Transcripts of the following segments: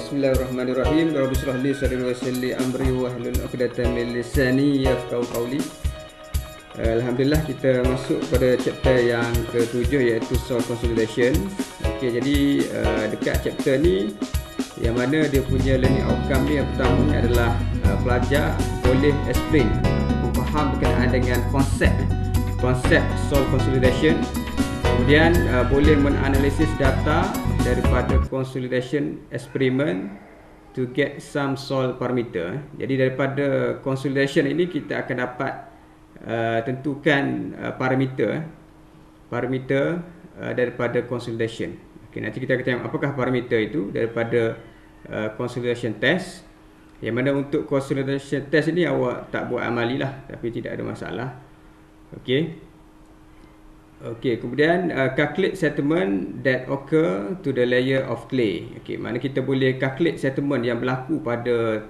Bismillahirrahmanirrahim. Rabbi shrah li sadri wa yassir li amri wahlul 'uqdatam min lisani yafqahu qawli. Alhamdulillah, kita masuk pada chapter yang ke-7 iaitu source consolidation. Okey, jadi dekat chapter ni yang mana dia punya learning outcome ni, yang pertama ni adalah pelajar boleh explain, faham berkenaan dengan konsep source consolidation. Kemudian boleh menganalisis data daripada consolidation experiment to get some solve parameter. Jadi daripada consolidation ini kita akan dapat tentukan parameter daripada consolidation. Okay, nanti kita akan tengok apakah parameter itu daripada consolidation test. Yang mana untuk consolidation test ini awak tak buat amali lah, tapi tidak ada masalah. Okey, kemudian calculate settlement that occur to the layer of clay. Okey, mana kita boleh calculate settlement yang berlaku pada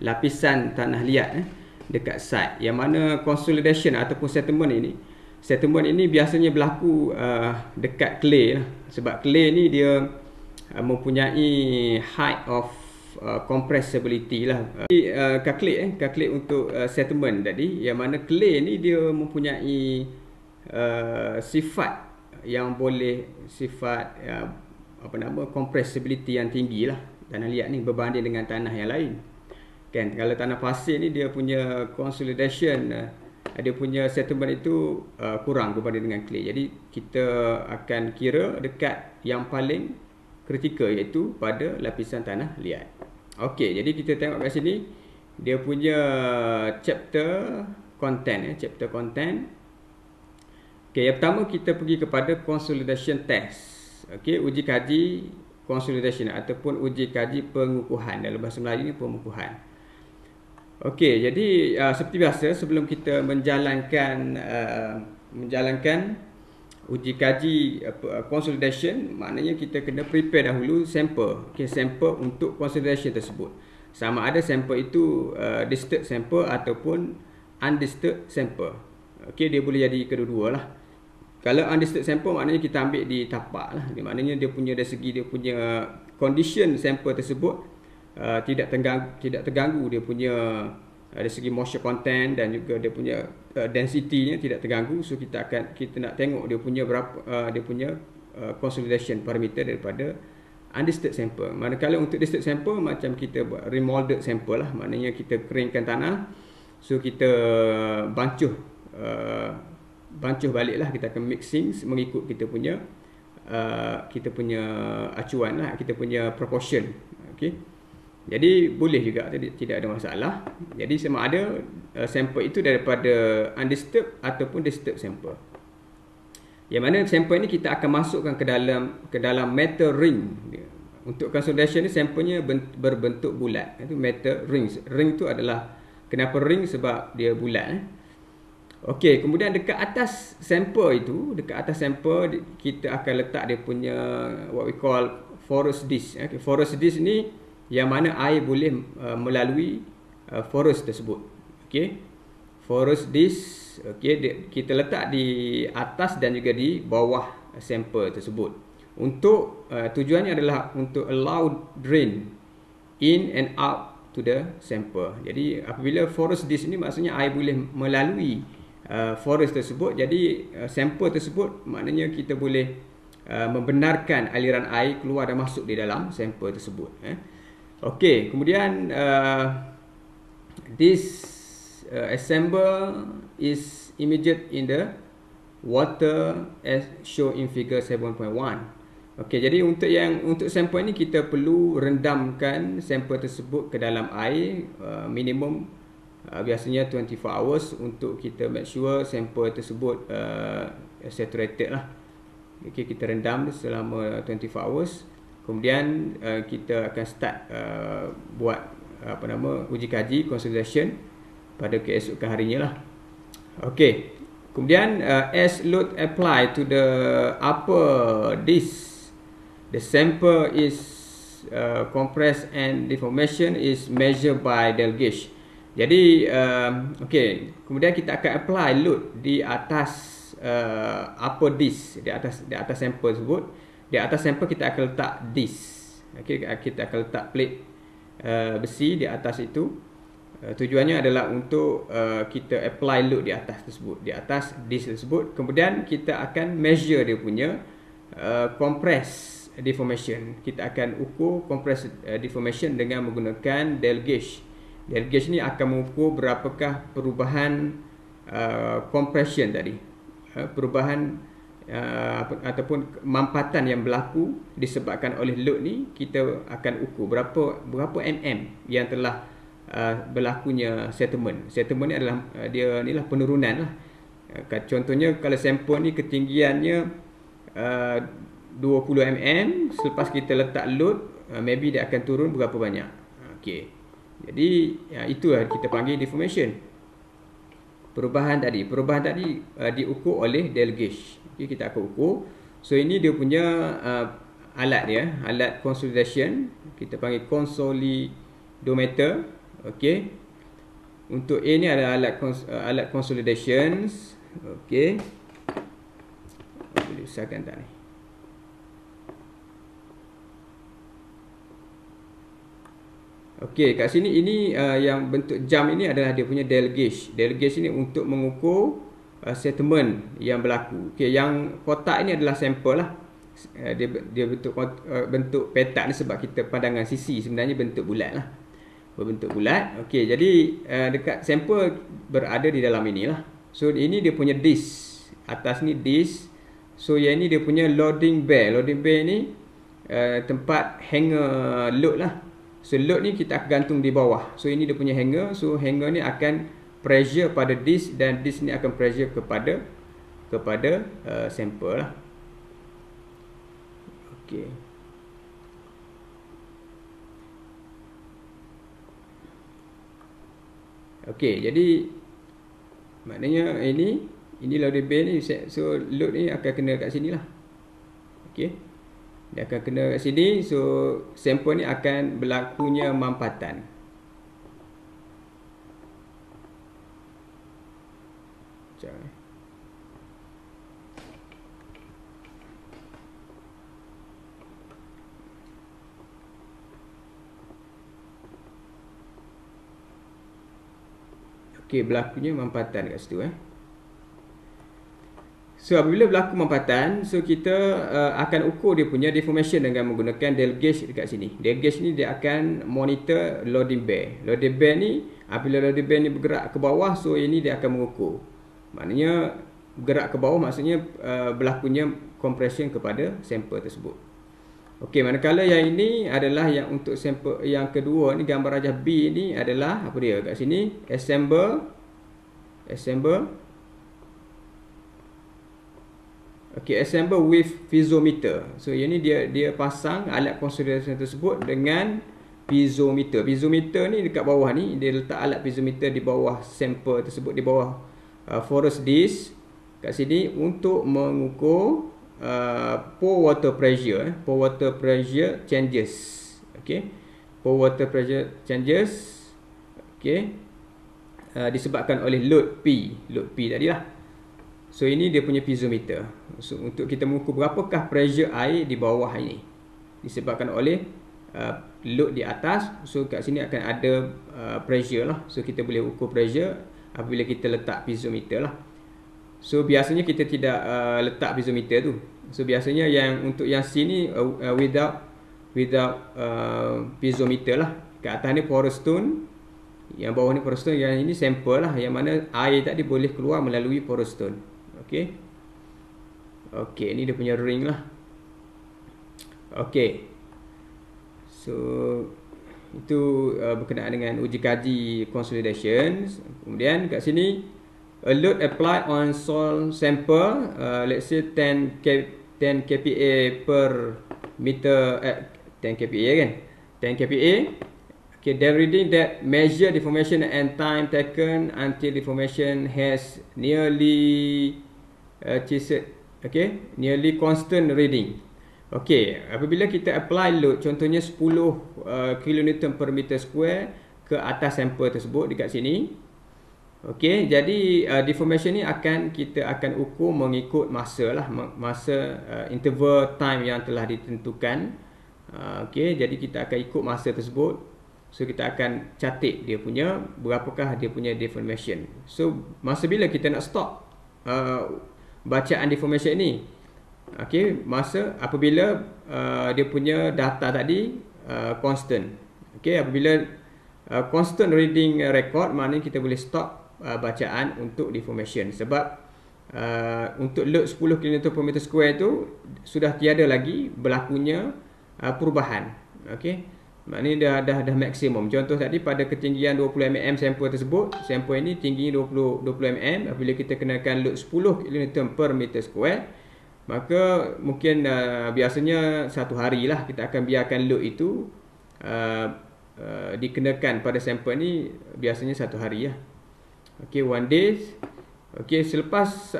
lapisan tanah liat dekat site. Yang mana consolidation ataupun settlement ini biasanya berlaku dekat clay lah. Sebab clay ni dia mempunyai height of compressibility lah. Calculate untuk settlement tadi, yang mana clay ni dia mempunyai sifat yang boleh compressibility yang tinggi lah tanah liat ni berbanding dengan tanah yang lain. Kan, kalau tanah pasir ni dia punya consolidation, dia punya settlement itu kurang berbanding dengan clay. Jadi kita akan kira dekat yang paling kritikal, iaitu pada lapisan tanah liat. Okey, jadi kita tengok kat sini dia punya chapter content. Okey, yang pertama kita pergi kepada consolidation test. Okey, uji kaji consolidation ataupun uji kaji pengukuhan. Dalam bahasa Melayu ni pengukuhan. Okey, jadi seperti biasa sebelum kita menjalankan uji kaji consolidation, maknanya kita kena prepare dahulu sampel. Okey, sampel untuk consolidation tersebut. Sama ada sampel itu disturbed sampel ataupun undisturbed sampel. Okey, dia boleh jadi kedua-dua lah. Kalau undisturbed sampel maknanya kita ambil di tapak lah. Maknanya dia punya dari segi dia punya condition sampel tersebut tidak terganggu dia punya dari segi moisture content dan juga dia punya density-nya tidak terganggu. So kita nak tengok dia punya berapa dia punya consolidation parameter daripada undisturbed sampel. Manakala untuk disturbed sampel macam kita buat remolded sampel lah. Maknanya kita keringkan tanah. So kita bancuh balik lah, kita akan mixing mengikut kita punya acuan lah, kita punya proportion. Okey, jadi boleh juga, tidak ada masalah. Jadi sama ada sampel itu daripada undisturbed ataupun disturbed sampel. Yang mana sampel ni kita akan masukkan ke dalam metal ring. Untuk consolidation ni sampelnya berbentuk bulat. Itu metal rings. Ring tu adalah, kenapa ring? Sebab dia bulat. Okey, kemudian dekat atas sampel kita akan letak dia punya what we call porous disk. Okay, porous disk ni yang mana air boleh melalui porous tersebut. Okey, porous disk. Okey, kita letak di atas dan juga di bawah sampel tersebut. Untuk tujuannya adalah untuk allow drain in and out to the sample. Jadi apabila porous disk ni maksudnya air boleh melalui porous tersebut, jadi sampel tersebut maknanya kita boleh membenarkan aliran air keluar dan masuk di dalam sampel tersebut. Okey, kemudian this assemble is immersed in the water as shown in figure 7.1. Okey, jadi untuk sampel ini kita perlu rendamkan sampel tersebut ke dalam air minimum biasanya 24 hours untuk kita make sure sampel tersebut saturated lah. Okay, kita rendam selama 24 hours. Kemudian kita akan start buat uji kaji consolidation pada keesokan harinya lah. Okay, kemudian as load apply to the upper disk, the sample is compressed and deformation is measured by Dale gauge. Jadi okey, kemudian kita akan apply load di atas upper disk, di atas sampel tersebut. Di atas sampel kita akan letak disk. Okay, kita akan letak plate besi di atas itu. Tujuannya adalah untuk kita apply load di atas tersebut, di atas disk tersebut. Kemudian kita akan measure dia punya compress deformation. Kita akan ukur compress deformation dengan menggunakan Dale gauge. Dale gauge ni akan mengukur berapakah perubahan compression tadi, perubahan ataupun mampatan yang berlaku disebabkan oleh load ni. Kita akan ukur berapa mm yang telah berlakunya settlement. Settlement ni adalah dia inilah penurunan lah. Contohnya kalau sampel ni ketinggiannya 20 mm, selepas kita letak load, maybe dia akan turun berapa banyak. Okey. Jadi itulah kita panggil deformation. Perubahan tadi diukur oleh Dale gauge. Okay, kita akan ukur. So ini dia punya alat dia, alat consolidation. Kita panggil consolidometer. Okey. Untuk A ni ada alat consolidations. Okey. Boleh usahakan tak ni? Okey, kat sini ini yang bentuk jam ini adalah dia punya Dale gauge. Dale gauge ini untuk mengukur settlement yang berlaku. Okey, yang kotak ini adalah sampel lah. Dia bentuk petak ni sebab kita pandangan sisi sebenarnya bentuk bulat lah. Berbentuk bulat. Okey, jadi dekat sampel berada di dalam inilah. So ini dia punya disk. Atas ni disk. So yang ini dia punya loading bay. Loading bay ni tempat hanger load lah. So load ni kita akan gantung di bawah. So ini dia punya hanger. So hanger ni akan pressure pada disk dan disk ni akan pressure kepada sampel lah. Okey. Okey, jadi maknanya ini loading bay ni, so load ni akan kena kat sini lah. Okey. Dia akan kena kat sini, so sampel ni akan berlakunya mampatan. Okey, berlakunya mampatan kat situ So apabila berlaku mampatan, so kita akan ukur dia punya deformation dengan menggunakan Dale gauge dekat sini. Dale gauge ni dia akan monitor loading bay. Loading bay ni, apabila loading bay ni bergerak ke bawah, so ini dia akan mengukur. Maknanya bergerak ke bawah maksudnya berlakunya compression kepada sampel tersebut. Okey, manakala yang ini adalah yang untuk sampel yang kedua ni, gambar rajah B ni adalah apa dia kat sini? Assemble. Okey, assemble with piezometer. So yang ni dia pasang alat consolidation tersebut dengan piezometer. Piezometer ni dekat bawah ni, dia letak alat piezometer di bawah sampel tersebut, di bawah porous disk kat sini untuk mengukur pore water pressure changes. Okey, pore water pressure changes. Okey, disebabkan oleh load P tadi lah. So ini dia punya piezometer. So untuk kita mengukur berapakah pressure air di bawah ini disebabkan oleh load di atas. So kat sini akan ada pressure lah. So kita boleh ukur pressure apabila kita letak piezometer lah. So biasanya kita tidak letak piezometer tu. So biasanya yang untuk yang sini without piezometer lah. Kat atas ni porous stone, yang bawah ni porous stone, yang ini sampel lah, yang mana air tadi boleh keluar melalui porous stone. Okey. Okey, ni dia punya ring lah. Okey. So itu berkenaan dengan uji kaji consolidation. Kemudian kat sini a load applied on soil sample, let's say 10 kPa per meter, 10 kPa kan, 10 kPa. Okay, the reading that measure deformation and time taken until deformation has nearly nearly constant reading. Okay, apabila kita apply load, contohnya 10 kN per meter square ke atas sampel tersebut dekat sini. Okey, jadi deformation ni kita akan ukur mengikut masa lah, masa interval time yang telah ditentukan. Okey, jadi kita akan ikut masa tersebut. So kita akan catik dia punya berapakah dia punya deformation. So masa bila kita nak stop bacaan deformation ni? Okey, masa apabila dia punya data tadi constant. Okey, apabila constant reading record, maknanya kita boleh stop bacaan untuk deformation. Sebab untuk load 10 km/m² tu sudah tiada lagi berlakunya perubahan. Okey, maknanya dah maksimum. Contoh tadi pada ketinggian 20 mm sampel tersebut, sampel ini tingginya 20 mm. Apabila kita kenakan load 10 km/m², maka mungkin biasanya satu hari lah kita akan biarkan load itu dikenakan pada sampel ni, biasanya satu hari lah. Okey, one day. Okey, selepas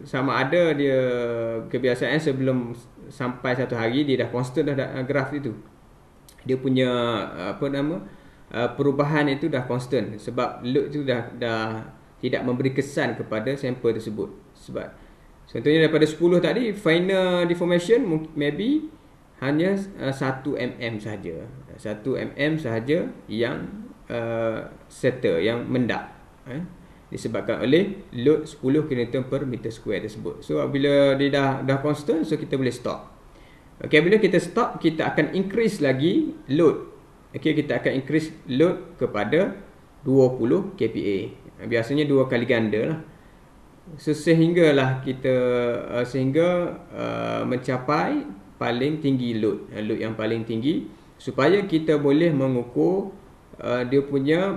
sama ada dia kebiasaan sebelum sampai satu hari dia dah constant dah graf itu. Dia punya perubahan itu dah constant sebab load itu dah tidak memberi kesan kepada sampel tersebut. Sebab contohnya daripada 10 tadi, final deformation maybe hanya 1 mm sahaja. 1 mm sahaja yang settle, yang mendak. Disebabkan oleh load 10 km/m² tersebut. So bila dia dah constant, so kita boleh stop. Okey, bila kita stop, kita akan increase lagi load. Okey, kita akan increase load kepada 20 kPa. Biasanya 2 kali ganda lah. So sehinggalah kita mencapai paling tinggi load yang paling tinggi, supaya kita boleh mengukur dia punya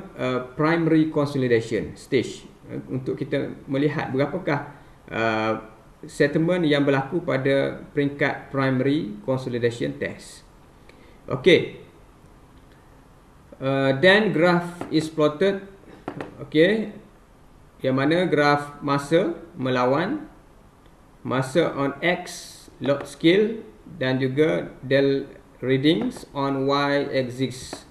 primary consolidation stage, untuk kita melihat berapakah settlement yang berlaku pada peringkat primary consolidation test. Okay, then graph is plotted. Okay, yang mana graf masa melawan masa on X log scale dan juga del readings on Y axis.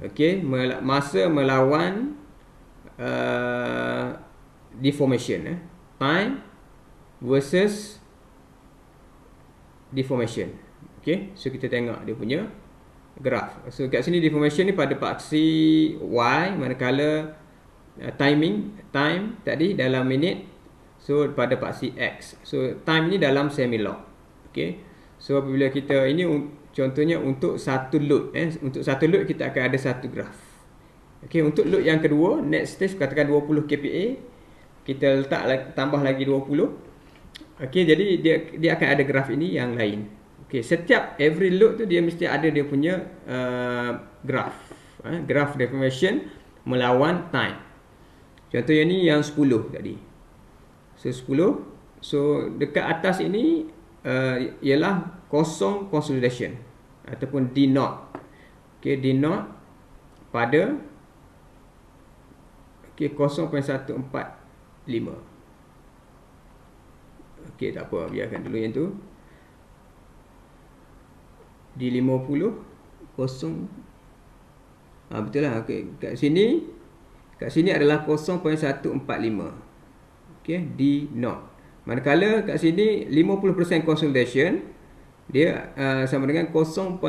Okey, masa melawan deformation, time versus deformation. Okey, so kita tengok dia punya graf. So kat sini deformation ni pada paksi Y, manakala time tadi dalam minit, so pada paksi X. So time ni dalam semi log. Okey, so apabila kita ini contohnya untuk satu load, untuk satu load kita akan ada satu graf. Okey, untuk load yang kedua, next stage katakan 20 kPa, kita letak tambah lagi 20. Okey, jadi dia akan ada graf ini yang lain. Okey, setiap every load tu dia mesti ada dia punya graf, graf deformation melawan time. Contohnya ni yang 10 tadi. So 10, so dekat atas ini ialah kosong consolidation ataupun D0. Okey, D0 pada 0.145. Okey, tak apa, biarkan dulu yang tu. D50 kosong. Betul lah. Okey, kat sini adalah 0.145. Okey, D0. Manakala kat sini 50% consolidation, dia sama dengan 0.27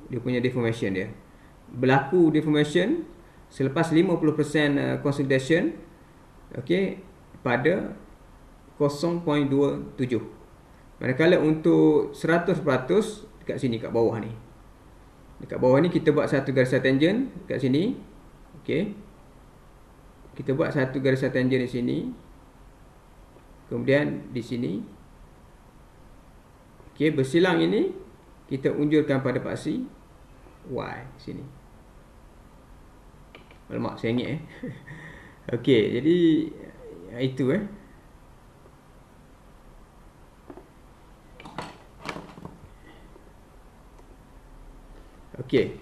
dia punya deformation dia. Berlaku deformation selepas 50% consolidation, okey, pada 0.27. Manakala untuk 100% dekat sini, kat bawah ni. Dekat bawah ni kita buat satu garisan tangent kat sini. Okey. Kita buat satu garisan tangent di sini. Kemudian di sini. Okey, bersilang ini kita unjurkan pada paksi Y sini. Alamak, saya ingat Okey, jadi itu Okey.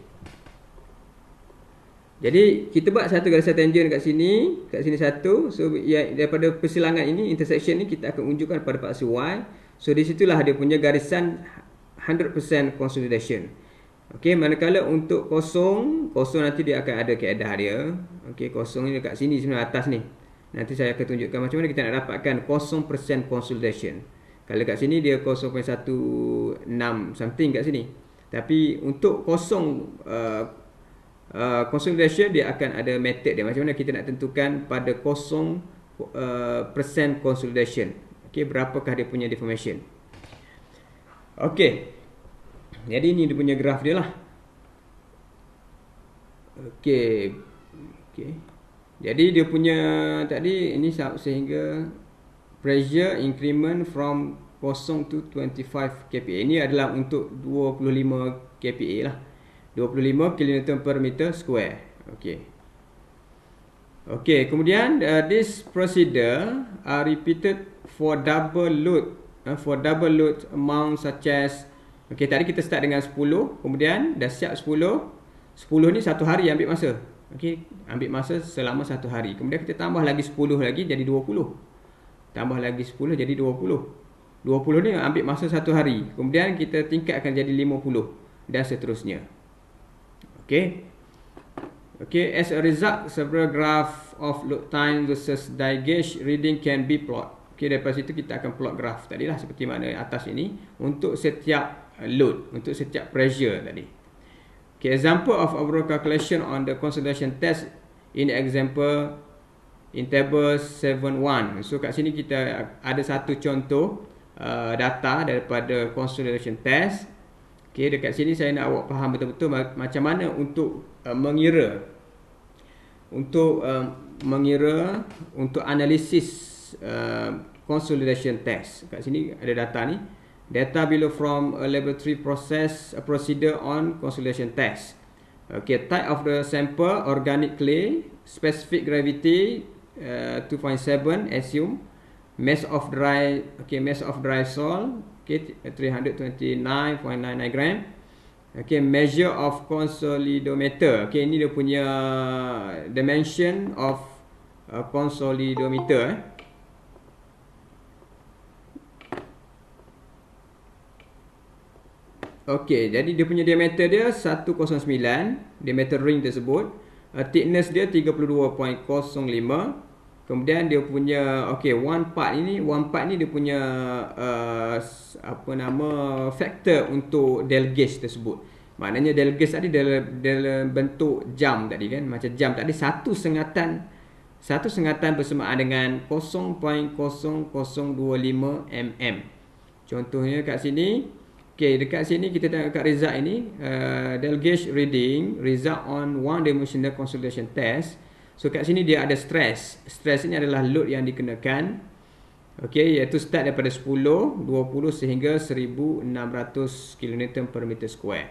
Jadi kita buat satu garisan tangent kat sini satu. So daripada persilangan ini, intersection ni, kita akan unjukkan pada paksi Y. So di situlah dia punya garisan 100% consolidation. Okey, manakala untuk kosong nanti dia akan ada kaedah dia. Okey, kosong ni dekat sini sebenarnya, atas ni. Nanti saya akan tunjukkan macam mana kita nak dapatkan 0% consolidation. Kalau kat sini dia 0.1 something kat sini. Tapi untuk kosong consolidation dia akan ada method dia. Macam mana kita nak tentukan pada 0% consolidation. Okey, berapakah dia punya deformation. Okey. Jadi ni dia punya graf dia lah. Okey. Jadi dia punya tadi ini sehingga pressure increment from 0 to 25 kPa. Ini adalah untuk 25 kPa lah. 25 kN per meter square. Okey, kemudian this procedure are repeated for double load amount such as tadi kita start dengan 10, kemudian dah siap 10 ni satu hari ambil masa. Ambil masa selama satu hari. Kemudian kita tambah lagi 10 lagi jadi 20. Tambah lagi 10 jadi 20. 20 ni ambil masa satu hari. Kemudian kita tingkatkan jadi 50 dan seterusnya. As a result, several graph of load time versus die gauge reading can be plot. Daripada situ kita akan plot graph tadilah seperti mana atas ini untuk setiap load, untuk setiap pressure tadi. Example of overall calculation on the consolidation test in example in table 7.1. So kat sini kita ada satu contoh data daripada consolidation test. Dekat sini saya nak awak faham betul-betul macam mana untuk mengira untuk analisis consolidation test. Kat sini ada data ni. Data below from a laboratory procedure on consolidation test. Type of the sample organic clay, specific gravity 2.7 assume, mass of dry soil 329.99 gram. Measure of consolidometer. Ini dia punya dimension of consolidometer. Jadi dia punya diameter dia 109, diameter ring tersebut. Thickness dia 32.05. Kemudian dia punya one part ni dia punya factor untuk Del gauge tersebut. Maknanya Del gauge tadi dalam bentuk jam tadi kan, macam jam tadi satu sengatan bersamaan dengan 0.0025 mm. Contohnya kat sini. Dekat sini kita tengok kat result ini, Del gauge reading result on one dimensional consolidation test. So kat sini dia ada stress. Stress ini adalah load yang dikenakan. Iaitu start daripada 10, 20 sehingga 1600 kN per meter square.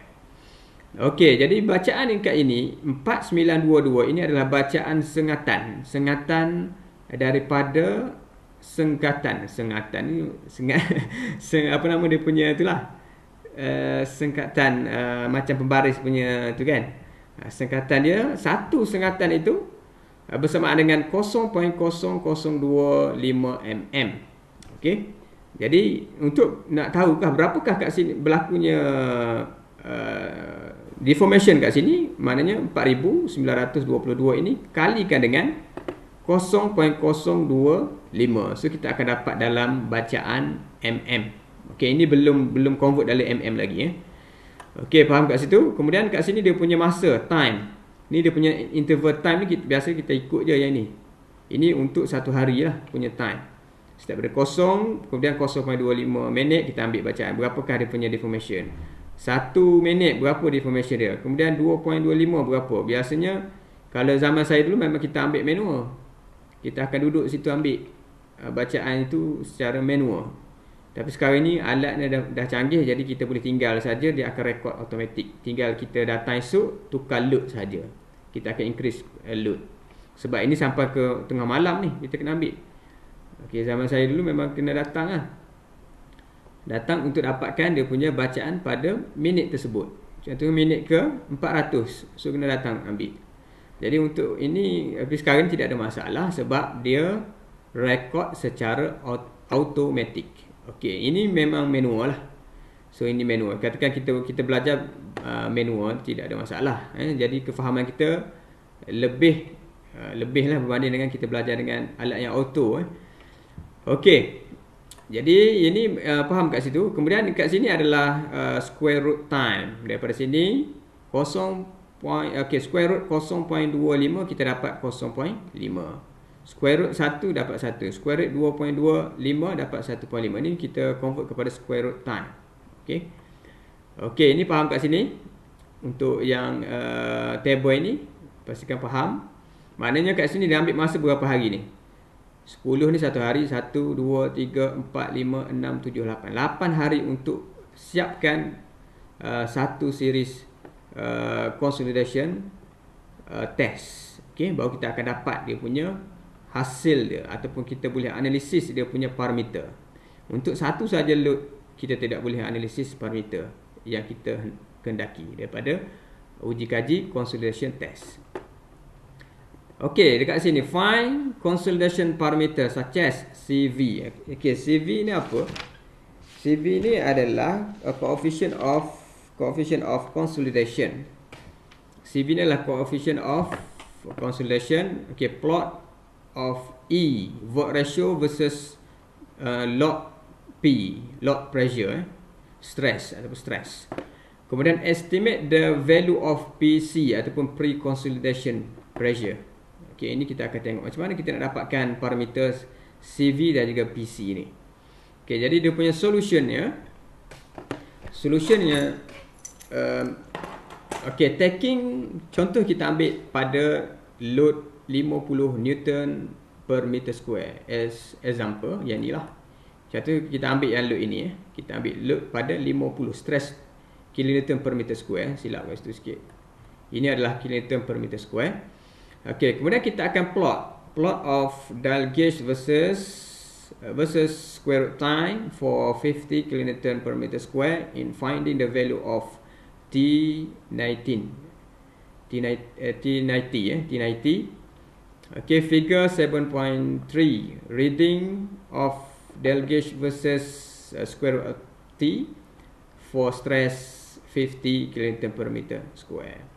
Jadi bacaan kat ini 4922 ini adalah bacaan sengatan daripada sengkatan ni apa nama dia punya itulah. Sengkatan macam pembaris punya tu kan. Sengkatan dia, satu sengkatan itu bersamaan dengan 0.0025 mm. Jadi untuk nak tahukah berapakah kat sini berlakunya deformation kat sini, maknanya 4922 ini kalikan dengan 0.025. So kita akan dapat dalam bacaan mm. Ini belum convert dalam mm lagi faham kat situ. Kemudian kat sini dia punya masa, time. Ni dia punya interval time ni biasa kita ikut je yang ni. Ini untuk satu hari lah punya time. Start daripada 0, kemudian 0.25 minit kita ambil bacaan. Berapakah dia punya deformation? 1 minit berapa deformation dia? Kemudian 2.25 berapa? Biasanya kalau zaman saya dulu memang kita ambil manual. Kita akan duduk situ ambil bacaan itu secara manual. Tapi sekarang ni alatnya dah canggih, jadi kita boleh tinggal saja, dia akan record automatic. Tinggal kita datang esok, tukar load saja. Kita akan increase load. Sebab ini sampai ke tengah malam ni kita kena ambil. Zaman saya dulu memang kena datang lah. Datang untuk dapatkan dia punya bacaan pada minit tersebut. Contohnya minit ke 400. So kena datang ambil. Jadi untuk ini sekarang tidak ada masalah sebab dia record secara automatic. Ini memang manual lah. So ini manual. Katakan kita belajar manual, tidak ada masalah. Jadi kefahaman kita lebih lah berbanding dengan kita belajar dengan alat yang auto. Jadi ini faham kat situ. Kemudian kat sini adalah square root time. Daripada sini square root 0.25 kita dapat 0.5. Square root 1 dapat 1. Square root 2.25 dapat 1.5. Ini kita convert kepada square root time. Okey. Okey, ini faham kat sini. Untuk yang table ini pastikan faham. Maknanya kat sini dia ambil masa berapa hari ni? 10 ni satu hari. 1, 2, 3, 4, 5, 6, 7, 8. 8 hari untuk siapkan satu series consolidation test. Okay, baru kita akan dapat dia punya hasil dia, ataupun kita boleh analisis dia punya parameter. Untuk satu saja load kita tidak boleh analisis parameter yang kita kehendaki daripada uji kaji consolidation test. Okey, dekat sini find consolidation parameter such as CV. Okey, CV ni apa? CV ni adalah coefficient of consolidation. CV ni adalah coefficient of consolidation. Okey, plot of E work ratio versus load P, load pressure, stress ataupun stress. Kemudian estimate the value of PC ataupun pre-consolidation pressure. Okey, ini kita akan tengok macam mana kita nak dapatkan parameter CV dan juga PC ni. Okey, jadi dia punya solutionnya okey, taking contoh kita ambil pada load 50 Newton per meter square as example, yang ni lah. Contoh kita ambil yang load ini kita ambil load pada 50 stress kilonewton per meter square. Silap kat situ sikit. Ini adalah kilonewton per meter square. Okey, kemudian kita akan plot of dial gauge versus square root time for 50 kilonewton per meter square in finding the value of T90. Okay, figure 7.3, reading of dial gauge versus square root of T for stress 50 kN per meter square.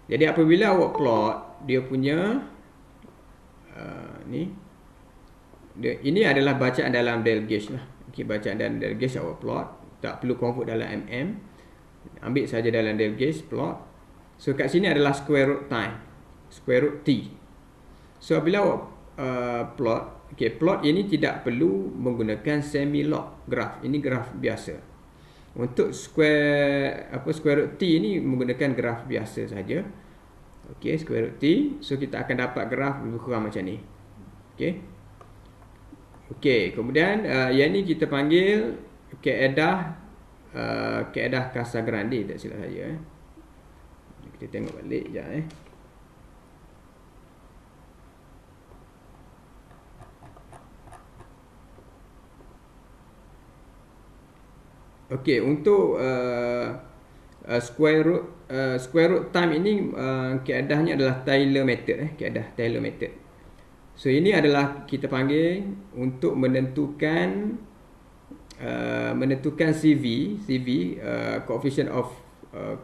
Jadi apabila awak plot dia punya ini adalah bacaan dalam dial gauge lah. Okay, bacaan dalam dial gauge awak plot, tak perlu convert dalam mm. Ambil saja dalam dial gauge, plot. So kat sini adalah square root time, square root T. So bila awak plot, plot ini tidak perlu menggunakan semi log graph. Ini graf biasa. Untuk square root T ini menggunakan graf biasa saja. Okey, square root T. So kita akan dapat graf lebih kurang macam ni. Okey, kemudian yang ni kita panggil kaedah Casagrande, tak silap saya. Kita tengok balik sekejap . Okey, untuk square root time ini keadahnya adalah Taylor method, keadah Taylor method. So ini adalah kita panggil untuk menentukan CV coefficient of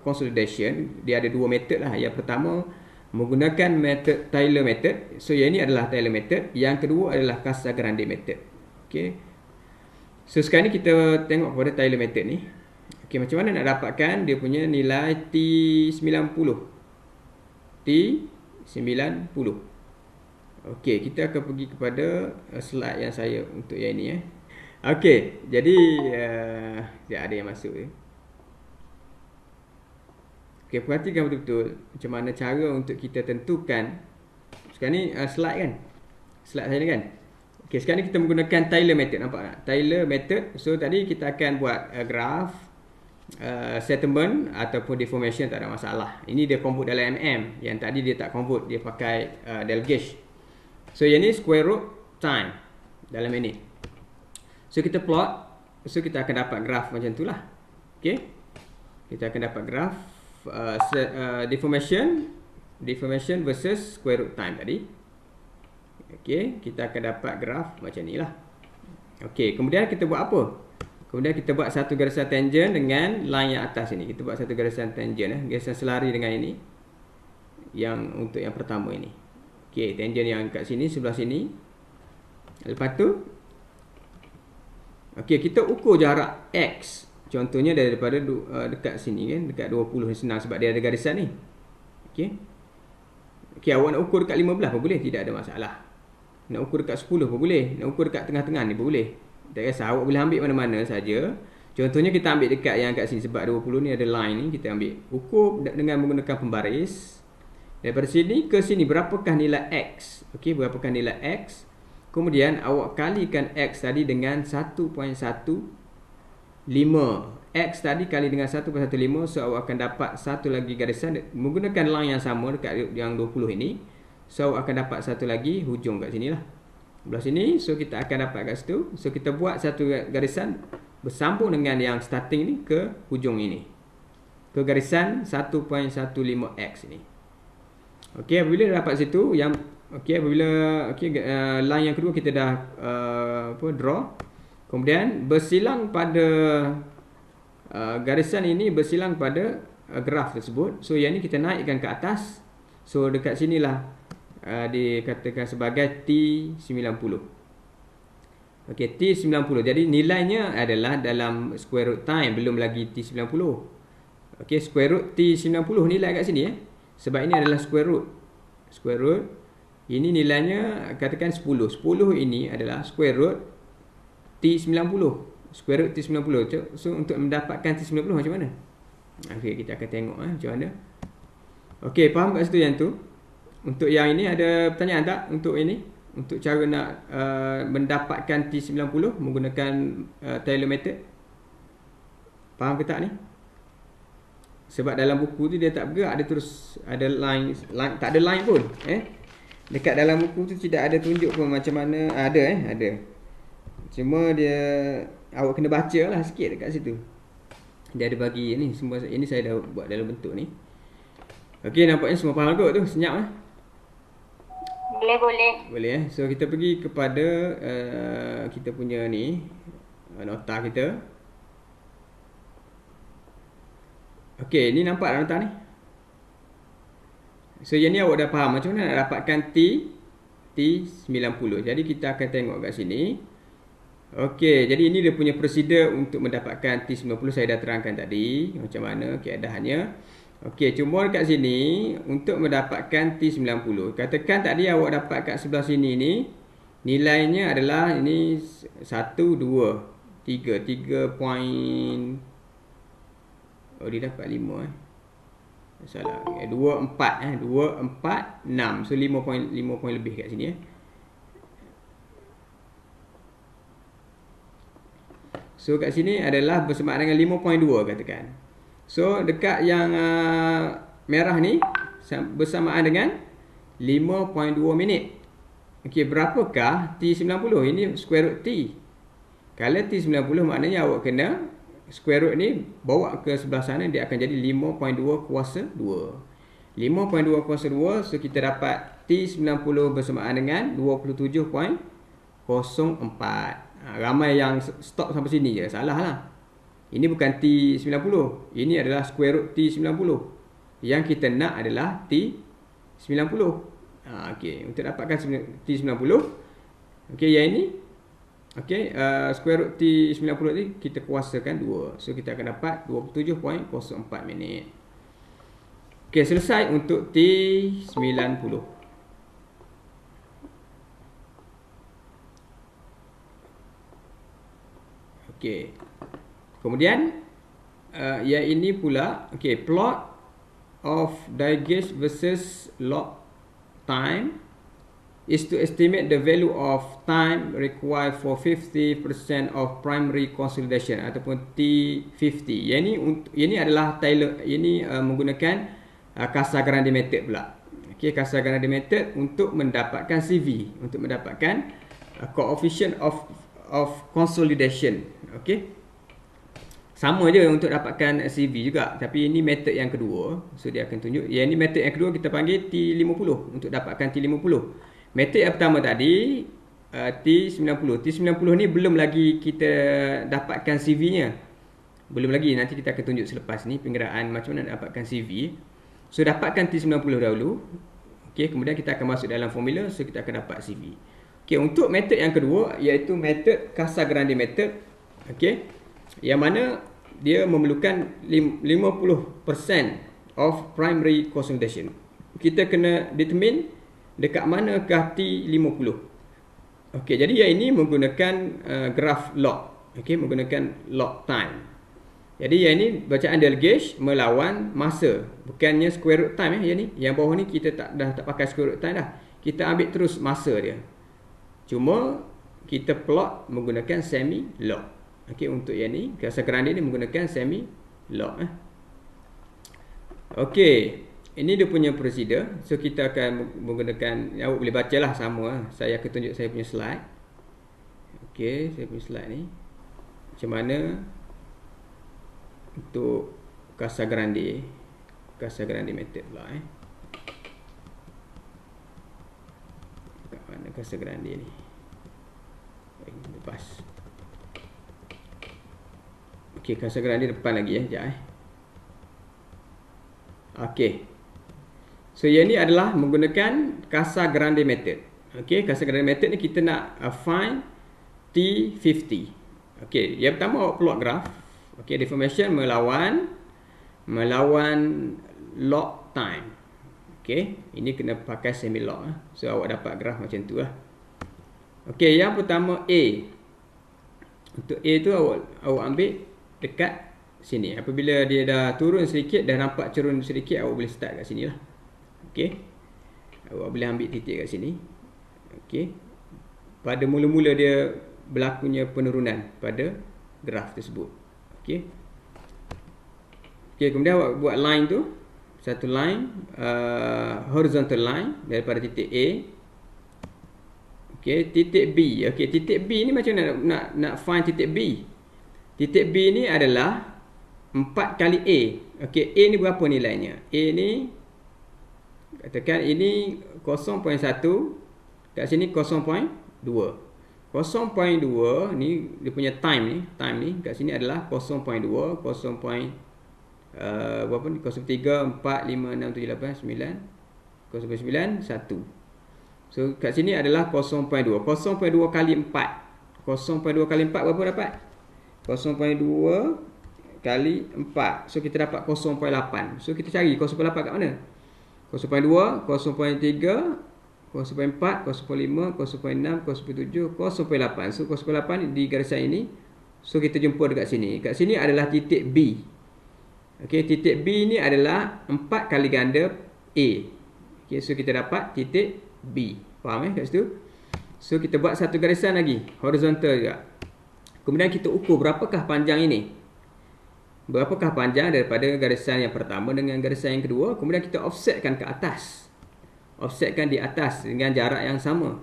consolidation. Dia ada dua method lah. Yang pertama menggunakan method Taylor method. So yang ini adalah Taylor method. Yang kedua adalah Casagrande method. Okey. So sekarang ni kita tengok pada Taylor method ni. Okey, macam mana nak dapatkan dia punya nilai T90. Okey, kita akan pergi kepada slide yang saya untuk yang ini . Okey, jadi ada yang masuk . Okey, perhatikan betul-betul macam mana cara untuk kita tentukan. Sekarang ni slide kan? Slide saya ni kan? Okey, sekarang ni kita menggunakan Taylor method, nampak tak? Taylor method. So tadi kita akan buat graph settlement ataupun deformation, tak ada masalah. Ini dia convert dalam mm. Yang tadi dia tak convert, dia pakai dial gauge. So yang ni square root time dalam ini. So kita plot. So kita akan dapat graph macam tu lah. Okey, kita akan dapat graph deformation versus square root time tadi. Okey, kita akan dapat graf macam ni lah. Okey, kemudian kita buat apa? Kemudian kita buat satu garisan tangent dengan line yang atas ini. Kita buat satu garisan tangent, garisan selari dengan ini. Yang untuk yang pertama ini. Okey, tangent yang kat sini, sebelah sini. Lepas tu Okey, kita ukur jarak X. Contohnya daripada dekat sini kan, dekat 20 senang sebab dia ada garisan ni. Okey. Okey, awak nak ukur dekat 15 pun boleh, tidak ada masalah. Nak ukur dekat 10 pun boleh, nak ukur dekat tengah-tengah ni pun boleh. Tak kisah, awak boleh ambil mana-mana saja. Contohnya kita ambil dekat yang kat sini sebab 20 ni ada line ni, kita ambil ukur dengan menggunakan pembaris. Daripada sini ke sini berapakah nilai X? Okey, berapakah nilai X? Kemudian awak kalikan X tadi dengan 1.15. X tadi kali dengan 1.15, so awak akan dapat satu lagi garisan menggunakan line yang sama dekat yang 20 ini. So awak akan dapat satu lagi hujung kat sini lah. Belah sini, so kita akan dapat kat situ. So kita buat satu garisan bersambung dengan yang starting ni ke hujung ini. Ke garisan 1.15X ni. Okey, apabila dapat situ yang apabila line yang kedua kita dah draw. Kemudian bersilang pada garisan ini bersilang pada graf tersebut. So yang ni kita naikkan ke atas. So dekat sinilah dikatakan sebagai T90. Okey, T90. Jadi nilainya adalah dalam square root time, belum lagi T90. Okey, square root T90 nilai kat sini sebab ini adalah square root. Square root ini nilainya katakan 10. 10 ini adalah square root T90. Square root T90. So untuk mendapatkan T90 macam mana? Okey, kita akan tengok macam mana. Okey, faham kat situ yang tu? Untuk yang ini ada pertanyaan tak untuk ini? Untuk cara nak mendapatkan T90 menggunakan Taylor method. Faham ke tak ni? Sebab dalam buku tu dia tak bergerak, ada terus ada line tak ada line pun. Dekat dalam buku tu tidak ada tunjuk pun macam mana. Ada. Cuma dia awak kena baca lah sikit dekat situ. Dia ada bagi ni semua, ini saya dah buat dalam bentuk ni. Okey, nampaknya semua faham kot tu, senyap Boleh. So kita pergi kepada kita punya ni nota kita. Okey, ni nampak nota ni. So yang ni awak dah faham macam mana nak dapatkan T90. Jadi kita akan tengok kat sini. Okey, jadi ini dia punya prosedur untuk mendapatkan T90. Saya dah terangkan tadi macam mana keadaannya. Okey, cuma kat sini untuk mendapatkan T90. Katakan tadi awak dapat kat sebelah sini ni nilainya adalah ini 1 2 3 point. Oh, dia dapat 5 salah. 2 4 2 4 6. So 5 point lebih kat sini So kat sini adalah bersamaan dengan 5.2 katakan. So dekat yang merah ni bersamaan dengan 5.2 minit. Okey, berapakah T90? Ini square root T. Kalau T90 maknanya awak kena square root ni bawa ke sebelah sana, dia akan jadi 5.2 kuasa 2. 5.2 kuasa 2, so kita dapat T90 bersamaan dengan 27.04. Ramai yang stop sampai sini je, salah lah. Ini bukan T90, ini adalah square root T90. Yang kita nak adalah T90. Okey, untuk dapatkan T90, okey, yang ini, okey, square root T90 ni kita kuasakan 2. So kita akan dapat 27.04 minit. Okey, selesai untuk T90. Okey. Kemudian yang ini pula, okey, plot of digest versus log time is to estimate the value of time required for 50% of primary consolidation ataupun T50. Yang ini adalah Taylor, ini menggunakan Casagrande method pula. Okey, Casagrande method untuk mendapatkan CV, untuk mendapatkan coefficient of consolidation. Okey. Sama je untuk dapatkan CV juga, tapi ini method yang kedua. So dia akan tunjuk. Yang ini method yang kedua kita panggil T50 untuk dapatkan T50. Method yang pertama tadi T90. T90 ni belum lagi kita dapatkan CV-nya. Belum lagi, nanti kita akan tunjuk selepas ni pengeraan macam mana dapatkan CV. So dapatkan T90 dahulu. Okey, kemudian kita akan masuk dalam formula, so kita akan dapat CV. Okey, untuk method yang kedua iaitu method Casagrande method. Okey. Yang mana dia memerlukan 50% of primary consolidation. Kita kena determine dekat manakah T50. Okey, jadi yang ini menggunakan graph log. Okey, menggunakan log time. Jadi yang ini bacaan Dale gauge melawan masa, bukannya square root time yang ni. Yang bawah ni kita dah tak pakai square root time dah. Kita ambil terus masa dia. Cuma kita plot menggunakan semi log. Okey, untuk yang ni Casagrande ni menggunakan semi log. Okey, ini dia punya prosedur. So kita akan menggunakan, awak boleh bacalah sama. Saya akan tunjuk saya punya slide. Okey, saya punya slide ni macam mana untuk Casagrande method pula kat mana Casagrande ni? Lepas. Okey, Casagrande depan lagi sekejap Okey. So yang ni adalah menggunakan Casagrande method. Okey, Casagrande method ni kita nak find T50. Okey, yang pertama awak plot graph. Okey, deformation melawan log time. Okey, ini kena pakai semi log So awak dapat graph macam tu lah. Okey, yang pertama A. Untuk A tu awak ambil dekat sini. Apabila dia dah turun sedikit, dah nampak turun sedikit, awak boleh start kat sini lah. Okey, awak boleh ambil titik kat sini. Okey, pada mula-mula dia berlakunya penurunan pada graf tersebut. Okey. Okey, kemudian awak buat line tu, satu line horizontal line daripada titik A. Okey, titik B. Okey, titik B ni macam mana nak find titik B? Titik B ni adalah 4 kali A. Okey, A ni berapa nilainya? A ni katakan ini 0.1, kat sini 0.2. 0.2 ni dia punya time ni kat sini adalah 0.2, 0. Berapa ni? 0.3, 4, 5, 6, 7, 8, 9, 0.9, 1. So kat sini adalah 0.2. 0.2 kali 4. 0.2 kali 4 berapa dapat? 0.2 kali 4. So kita dapat 0.8. So kita cari 0.8 kat mana? 0.2, 0.3, 0.4, 0.5, 0.6, 0.7, 0.8. So 0.8 di garisan ini. So kita jumpa dekat sini. Kat sini adalah titik B. Okey, titik B ni adalah 4 kali ganda A. Okey, so kita dapat titik B. Faham kat situ? So kita buat satu garisan lagi, horizontal juga. Kemudian kita ukur berapakah panjang ini. Berapakah panjang daripada garisan yang pertama dengan garisan yang kedua. Kemudian kita offsetkan ke atas. Offsetkan di atas dengan jarak yang sama.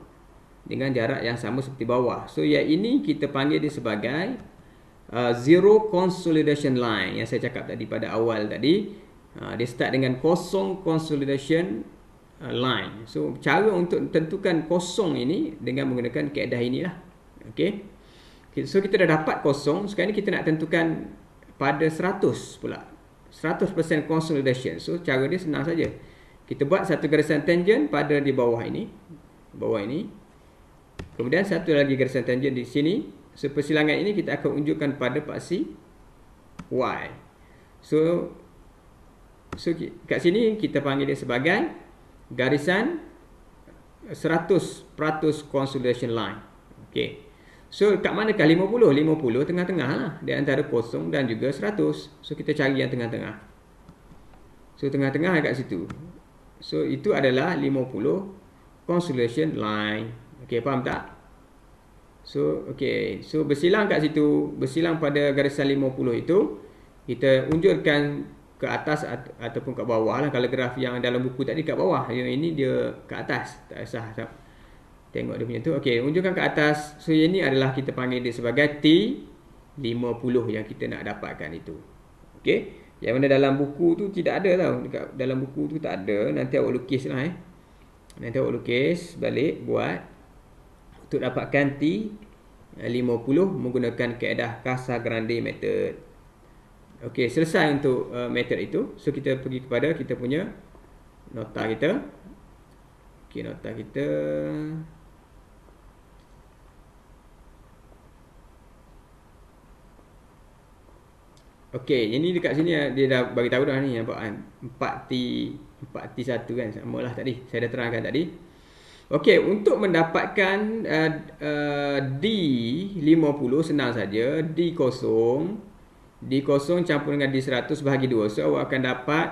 Dengan jarak yang sama seperti bawah. So yang ini kita panggil dia sebagai zero consolidation line. Yang saya cakap tadi pada awal tadi. Dia start dengan kosong consolidation line. So cara untuk tentukan kosong ini dengan menggunakan kaedah inilah. Okey. So kita dah dapat kosong. Sekarang ni kita nak tentukan pada 100 pula. 100% consolidation. So cara dia senang saja. Kita buat satu garisan tangent pada di bawah ini. Kemudian satu lagi garisan tangent di sini. So persilangan ini kita akan unjukkan pada paksi Y. So kat sini kita panggil dia sebagai garisan 100% consolidation line. Okey. So kat manakah 50? 50 tengah-tengah lah. Di antara 0 dan juga 100. So kita cari yang tengah-tengah. So tengah-tengah kat situ. So itu adalah 50 consolidation line. Okey, faham tak? So okey, so bersilang kat situ, bersilang pada garisan 50 itu, kita unjurkan ke atas ataupun ke bawah lah. Kalau graf yang dalam buku tadi kat bawah, yang ini dia ke atas. Tak usah tengok dia punya tu. Okey, unjurkan ke atas. So yang ini adalah kita panggil dia sebagai T50 yang kita nak dapatkan itu. Okey. Yang mana dalam buku tu tidak ada tau. Dekat dalam buku tu tak ada. Nanti awak lukis lah Nanti awak lukis balik buat untuk dapatkan T50 menggunakan kaedah Casagrande method. Okey, selesai untuk method itu. So kita pergi kepada kita punya nota kita. Okey, nota kita. Okey, ini dekat sini dia dah bagi tahu dah ni, nampak kan? 4T1 kan, samalah tadi. Saya dah terangkan tadi. Okey, untuk mendapatkan D50 senang saja. D0 campur dengan D100 bahagi 2. So awak akan dapat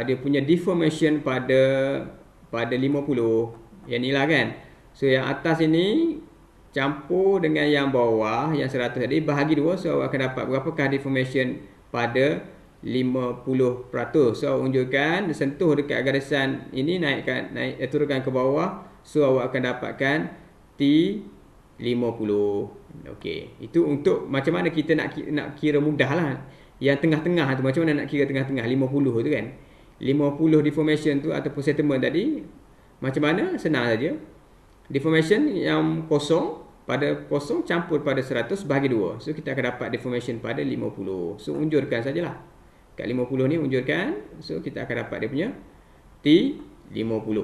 dia punya deformation pada 50. Yang inilah kan. So yang atas ini campur dengan yang bawah, yang 100 tadi, bahagi 2. So awak akan dapat berapakah deformation pada 50%. So unjurkan, sentuh dekat garisan ini, turunkan ke bawah. So awak akan dapatkan T50. Okey, itu untuk macam mana kita nak kira mudah lah. Yang tengah-tengah tu, macam mana nak kira tengah-tengah 50 tu kan. 50 deformation tu ataupun settlement tadi, macam mana? Senang saja. Deformation yang kosong, pada kosong campur pada 100 bahagi 2. So kita akan dapat deformation pada 50. So unjurkan sajalah. Kat 50 ni unjurkan. So kita akan dapat dia punya T50.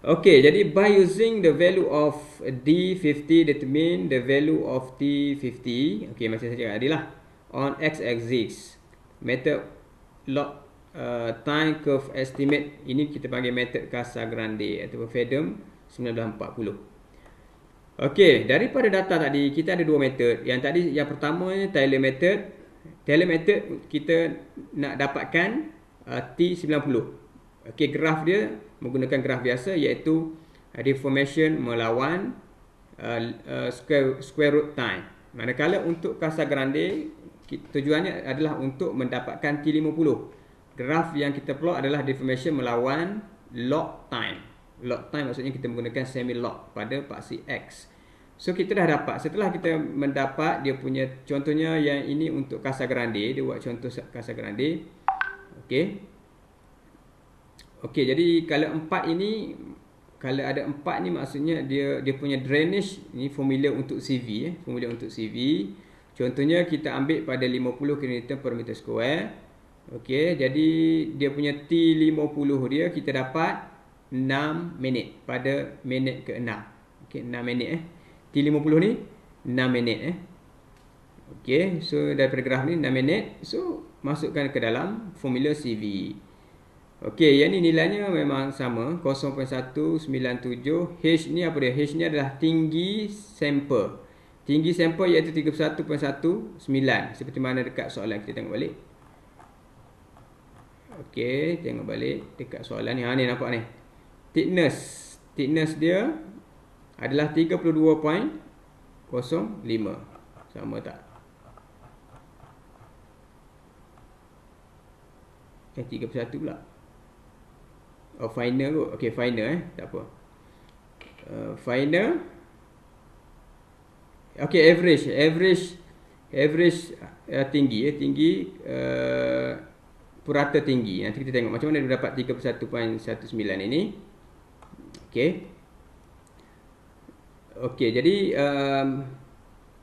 Okay, jadi by using the value of D50 determine the value of T50. Okay, macam saya cakap tadi lah. On x-axis, method log time curve estimate, ini kita panggil method Casagrande ataupun Fedem 1940. Okay, daripada data tadi kita ada dua metod. Yang tadi, yang pertama Taylor method. Taylor method kita nak dapatkan T90. Okay, graf dia menggunakan graf biasa, iaitu deformation melawan square root time. Manakala untuk Casagrande, tujuannya adalah untuk mendapatkan T50. Graf yang kita plot adalah deformation melawan log time. Log time maksudnya kita menggunakan semi log pada paksi X. So kita dah dapat, setelah kita mendapat dia punya, contohnya yang ini untuk Casagrande, dia buat contoh Casagrande. Okay. Okey, jadi kalau 4 ini, kalau ada 4 ni maksudnya dia punya drainage, ni formula untuk CV, formula untuk CV. Contohnya kita ambil pada 50 kN per meter square. Okey, jadi dia punya T50 dia kita dapat 6 minit pada minit ke-6. Okey, 6 minit T50 ni 6 minit Okey, so daripada graf ni 6 minit. So masukkan ke dalam formula CV. Okey, yang ni nilainya memang sama, 0.197. H ni apa dia? H ni adalah tinggi sampel. Tinggi sampel iaitu 31.19. Seperti mana dekat soalan, kita tengok balik. Okey, tengok balik dekat soalan ni. Ni nampak ni. Thickness dia adalah 32.05. Sama tak? 31 pula. Oh, final kot. Okey, final tak apa. Final. Okey, average tinggi purata tinggi. Nanti kita tengok macam mana dia dapat 31.19 ini. Okey. Okey, jadi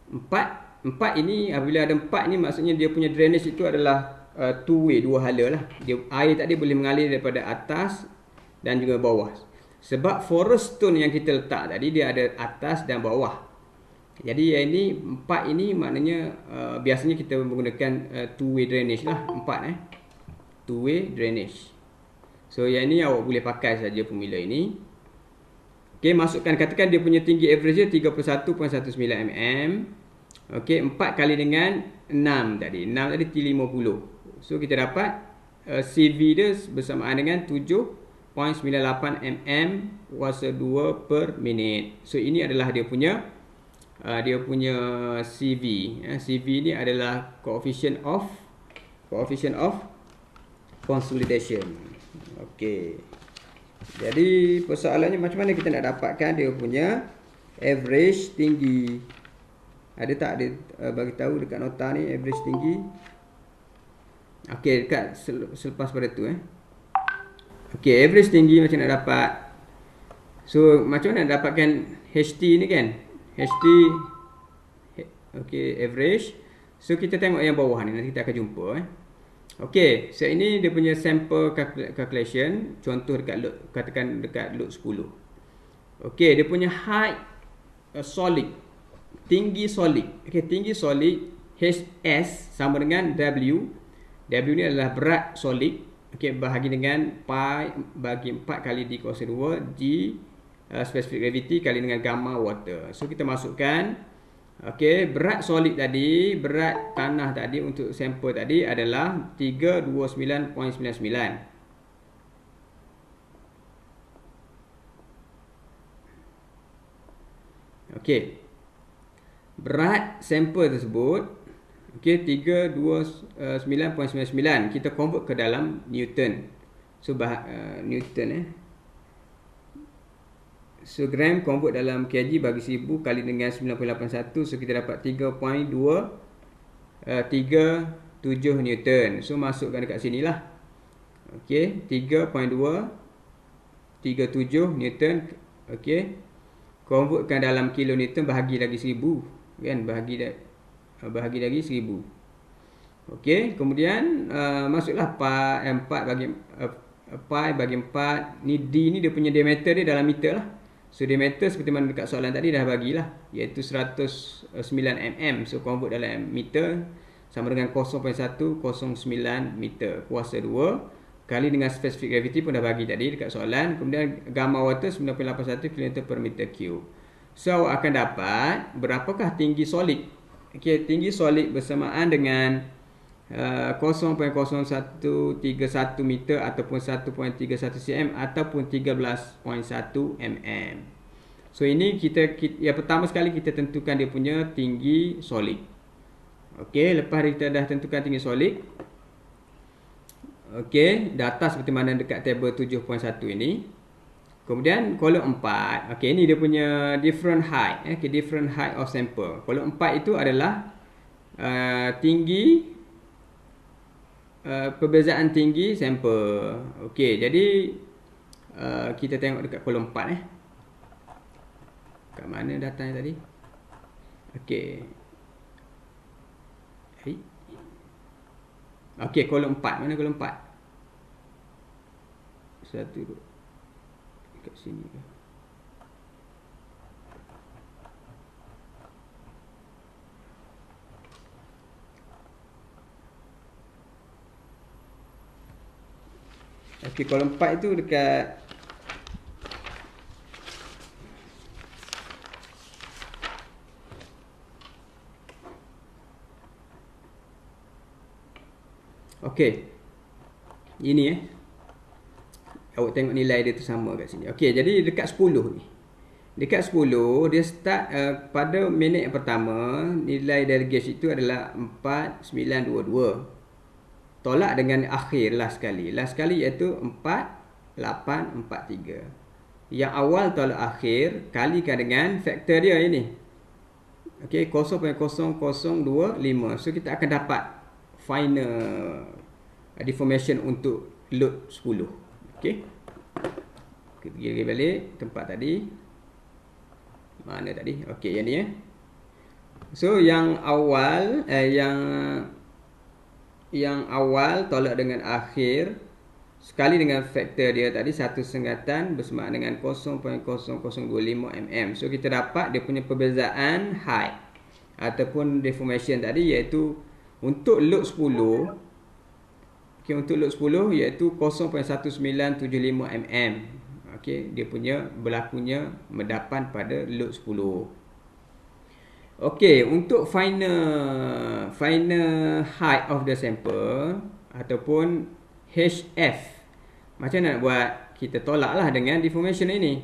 4 ini, apabila ada 4 ni maksudnya dia punya drainage itu adalah two way, dua hala lah. Air tadi boleh mengalir daripada atas dan juga bawah. Sebab forest stone yang kita letak tadi, dia ada atas dan bawah. Jadi yang ini 4 ini maknanya biasanya kita menggunakan two way drainage lah. 4 two way drainage. So yang ini awak boleh pakai saja formula ini. Okey, masukkan, katakan dia punya tinggi average dia 31.19 mm. Okey, 4 kali dengan 6 tadi. 6 tadi T50. So kita dapat CV dia bersamaan dengan 7.98 mm kuasa 2 per minit. So ini adalah dia punya CV. CV ni adalah coefficient of consolidation. Okey. Jadi persoalannya macam mana kita nak dapatkan dia punya average tinggi. Ada tak dia bagi tahu dekat nota ni average tinggi? Okey, dekat selepas pada tu Okey, average tinggi macam nak dapat. So macam mana nak dapatkan HT ni kan? HT okey, average. So kita tengok yang bawah ni, nanti kita akan jumpa Okey, so ini dia punya sample calculation. Contoh dekat load, katakan dekat load 10. Okey, dia punya height solid, tinggi solid. Okey, tinggi solid HS sama dengan W. W ni adalah berat solid. Okey, bahagi dengan pi bagi 4 kali D kuasa 2 G specific gravity kali dengan gamma water. So kita masukkan, okey, berat solid tadi, berat tanah tadi untuk sampel tadi adalah 329.99. Okey. Berat sampel tersebut, okey, 329.99 kita convert ke dalam Newton. So Newton So gram convert dalam kg bagi 1000 kali dengan 9.81. So kita dapat 3.237 Newton. So masukkan dekat sini lah. Okey, 3.237 Newton. Okey, convertkan dalam kilo Newton, bahagi lagi 1000 kan, bahagi lagi 1000. Okey, kemudian masuklah pi 4 bagi pi bagi 4 ni, D ni dia punya diameter dia dalam meter lah. So diameter seperti mana dekat soalan tadi dah bagilah, iaitu 109 mm. So convert dalam meter sama dengan 0.109 meter kuasa 2 kali dengan specific gravity pun dah bagi tadi dekat soalan. Kemudian gamma water 9.81 km per meter cube. So akan dapat berapakah tinggi solid. Okey, tinggi solid bersamaan dengan 0.0131 meter ataupun 1.31 cm ataupun 13.1 mm. So ini yang pertama sekali kita tentukan dia punya tinggi solid. Okey, lepas kita dah tentukan tinggi solid, okey, data seperti mana dekat tabel 7.1 ini. Kemudian kolom 4, okey, ini dia punya different height, different height of sample. Kolom 4 itu adalah tinggi perbezaan tinggi sampel. Okey, jadi kita tengok dekat kolom 4 kat mana datanya tadi? Okey. Okey, kolom 4. Mana kolom 4? Satu dekat sini ke? Okey, kolom 4 itu dekat okey. Ini awak tengok nilai dia tu sama kat sini. Okey, jadi dekat 10 ni. Dekat 10 dia start pada minit yang pertama, nilai dari gauge itu adalah 4922. Tolak dengan akhir last sekali. Last sekali iaitu 4843. Yang awal tolak akhir kalikan dengan faktor dia ini. Okey, 0.0025. So kita akan dapat final deformation untuk load 10. Okey. Kita pergi balik tempat tadi. Mana tadi? Okey, yang ni So yang awal yang awal tolak dengan akhir sekali dengan faktor dia tadi satu sengatan bersamaan dengan 0.0025 mm. So kita dapat dia punya perbezaan height ataupun deformation tadi, iaitu untuk load 10, okey, untuk load 10 iaitu 0.1975 mm. Okey, dia punya berlakunya medapan pada load 10. Okey, untuk final height of the sample ataupun HF, macam mana nak buat? Kita tolaklah dengan deformation ini.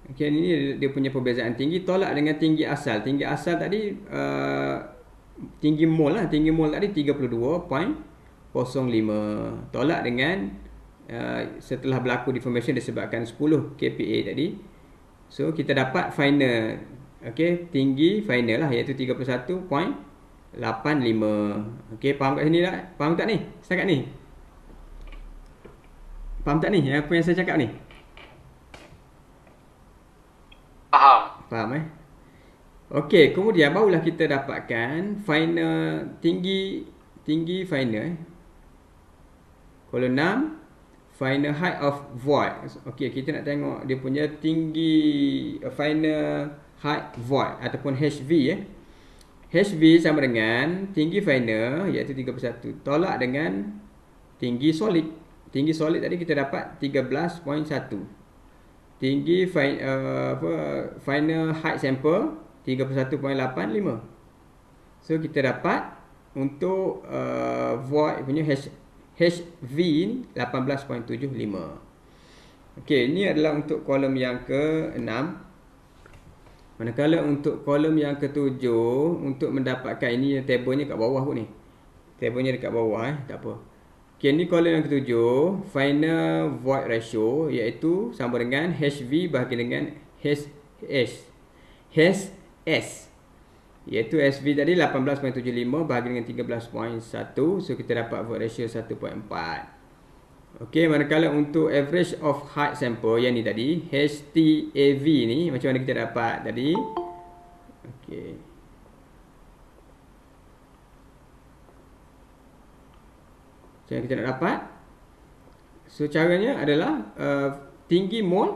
Okey, ini dia punya perbezaan tinggi, tolak dengan tinggi asal. Tinggi asal tadi tinggi mol lah. Tinggi mol tadi 32.05. Tolak dengan setelah berlaku deformation disebabkan 10 kPa tadi. So kita dapat final, okey, tinggi final lah, iaitu 31.85. Okey, faham kat sini tak? Faham tak ni? Setakat ni? Faham tak ni? Apa yang saya cakap ni? Faham Okey, kemudian barulah kita dapatkan final tinggi final. Kolom 6, final height of void. Okey, kita nak tengok dia punya tinggi final height void ataupun HV. HV sama dengan tinggi final iaitu 31 tolak dengan tinggi solid. Tinggi solid tadi kita dapat 13.1. Tinggi final height sample 31.85. So kita dapat untuk void punya HV ni 18.75. Okey, ini adalah untuk kolom yang ke-6. Manakala untuk kolom yang ke-7, untuk mendapatkan ini tabelnya kat bawah pun ni. Tabelnya dekat bawah tak apa. Okey, ni kolom yang ke-7, final void ratio iaitu sama dengan HV bahagi dengan HS. Iaitu SV tadi 18.75 bahagi dengan 13.1. So kita dapat void ratio 1.4. Okey, manakala untuk average of height sample yang ni tadi, HTAV ni macam mana kita dapat tadi? Okey. Macam mana kita nak dapat? So caranya adalah tinggi mole,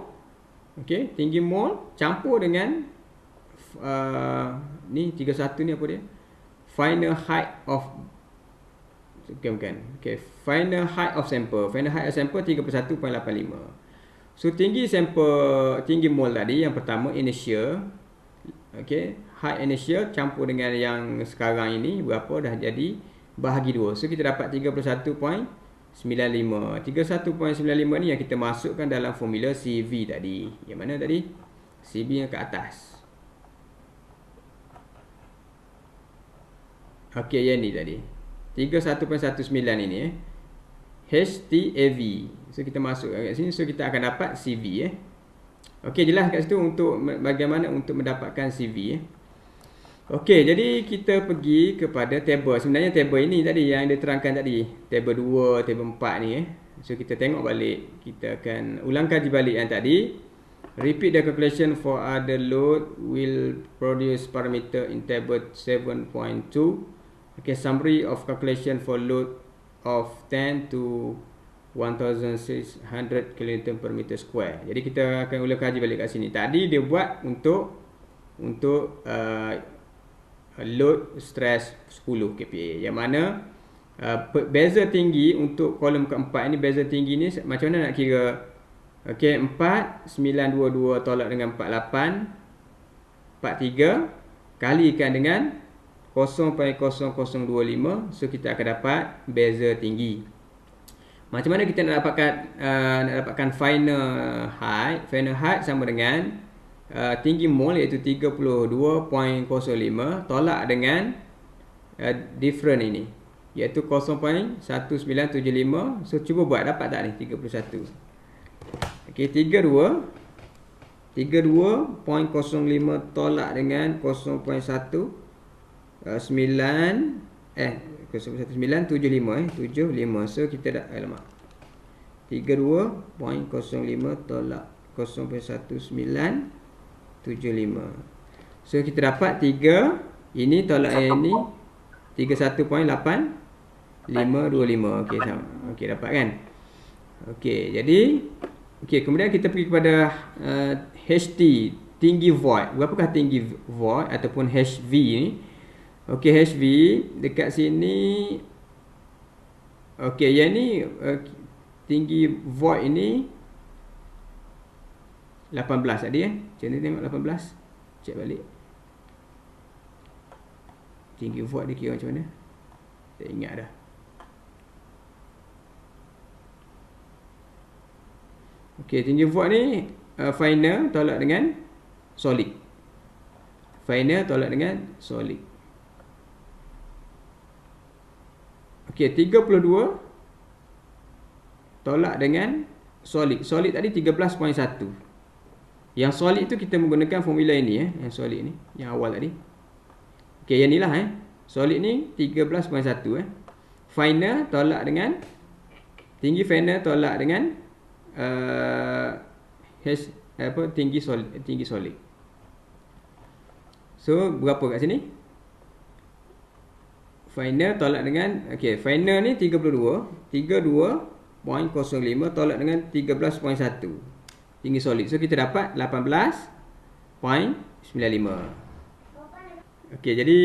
okey, tinggi mole campur dengan ni 31 ni apa dia? Final height of Okay, final height of sample. Final height of sample 31.85. So tinggi sample, tinggi mole tadi yang pertama initial. Okay, height initial campur dengan yang sekarang ini berapa dah jadi bahagi 2. So kita dapat 31.95. 31.95 ni yang kita masukkan dalam formula CV tadi. Yang mana tadi? CV yang ke atas. Okay, yang ni tadi 31.19 ini HTAV. So kita masuk kat sini. So kita akan dapat CV Okey, jelas kat situ untuk bagaimana untuk mendapatkan CV Okey, jadi kita pergi kepada table. Sebenarnya table ini tadi yang diterangkan tadi, table 2, table 4 ni So kita tengok balik. Kita akan ulang kaji balik yang tadi. Repeat the calculation for other load will produce parameter in table 7.2. Okay, summary of calculation for load of 10 to 1600 kN per meter square. Jadi kita akan ulang kaji balik kat sini. Tadi dia buat untuk load stress 10 kPa. Yang mana beza tinggi untuk kolom keempat ini, beza tinggi ni macam mana nak kira? Okay, 4922 tolak dengan 48 43 kalikan dengan 0.0025. So kita akan dapat beza tinggi. Macam mana kita nak dapatkan final height? Final height sama dengan tinggi mole iaitu 32.05 tolak dengan different ini iaitu 0.1975. So cuba buat, dapat tak ni 31. Okey, 32.05 tolak dengan 0.1975 So kita dah alamak 32.05 tolak 0.1975. So kita dapat 3 ini tolak ini 31.8525. Okey, sama. Okey, dapat kan? Okey, jadi kemudian kita pergi kepada HT, tinggi void. Berapakah tinggi void ataupun HV ni? Okey, HV dekat sini. Okey, yang ni tinggi void ini 18 tadi Macam ni tengok 18. Cek balik. Tinggi void dia kira macam mana? Tak ingat dah. Okey, tinggi void ni final tolak dengan solid. Final tolak dengan solid. Okey, 32 tolak dengan solid. Solid tadi 13.1. Yang solid tu kita menggunakan formula ini yang solid ni, yang awal tadi. Okey, yang ni lah solid ni 13.1 Final tolak dengan tinggi final tolak dengan tinggi solid. So berapa kat sini? Final tolak dengan final ni 32.05 tolak dengan 13.1 tinggi solid. So kita dapat 18.95. Okey, jadi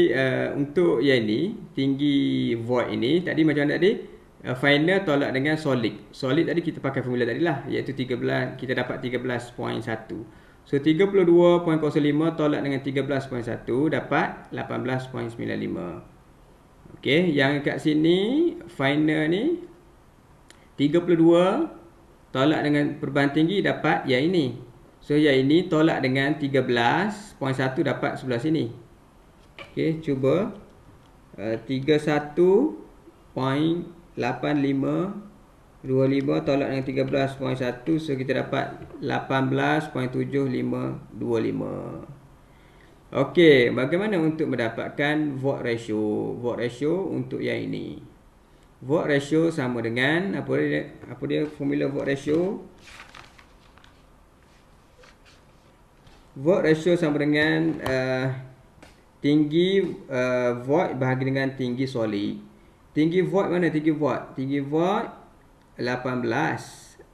untuk yang ini, tinggi void ini, tadi macam mana tadi? Final tolak dengan solid. Solid tadi kita pakai formula tadi lah, iaitu 13, kita dapat 13.1. So 32.05 tolak dengan 13.1 dapat 18.95. Okey, yang kat sini final ni 32 tolak dengan perubahan tinggi dapat yang ini. So yang ini tolak dengan 13.1 dapat sebelah sini. Okey, cuba 31.8525 tolak dengan 13.1, so kita dapat 18.7525. Okey, bagaimana untuk mendapatkan void ratio? Void ratio untuk yang ini. Void ratio sama dengan apa dia formula void ratio? Void ratio sama dengan tinggi void bahagi dengan tinggi solid. Tinggi void mana tinggi void? Tinggi void 18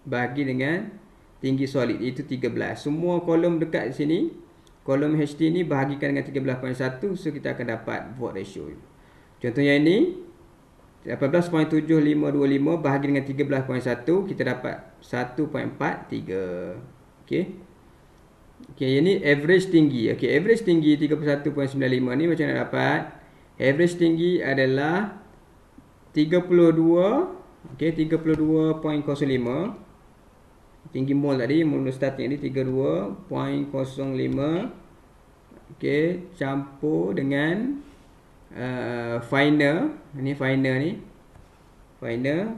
bahagi dengan tinggi solid, itu 13. Semua kolom dekat sini, kolom HT ni bahagikan dengan 13.1, so kita akan dapat void ratio. Contohnya ini 18.7525 bahagi dengan 13.1, kita dapat 1.43. Okey. Okey, ini average tinggi. Okey, average tinggi 31.95 ni macam mana dapat? Average tinggi adalah 32. Okey, 32.05. Tinggi mol tadi, mol starting ni 32.05. Okey, campur dengan final. Ini final ni. Final.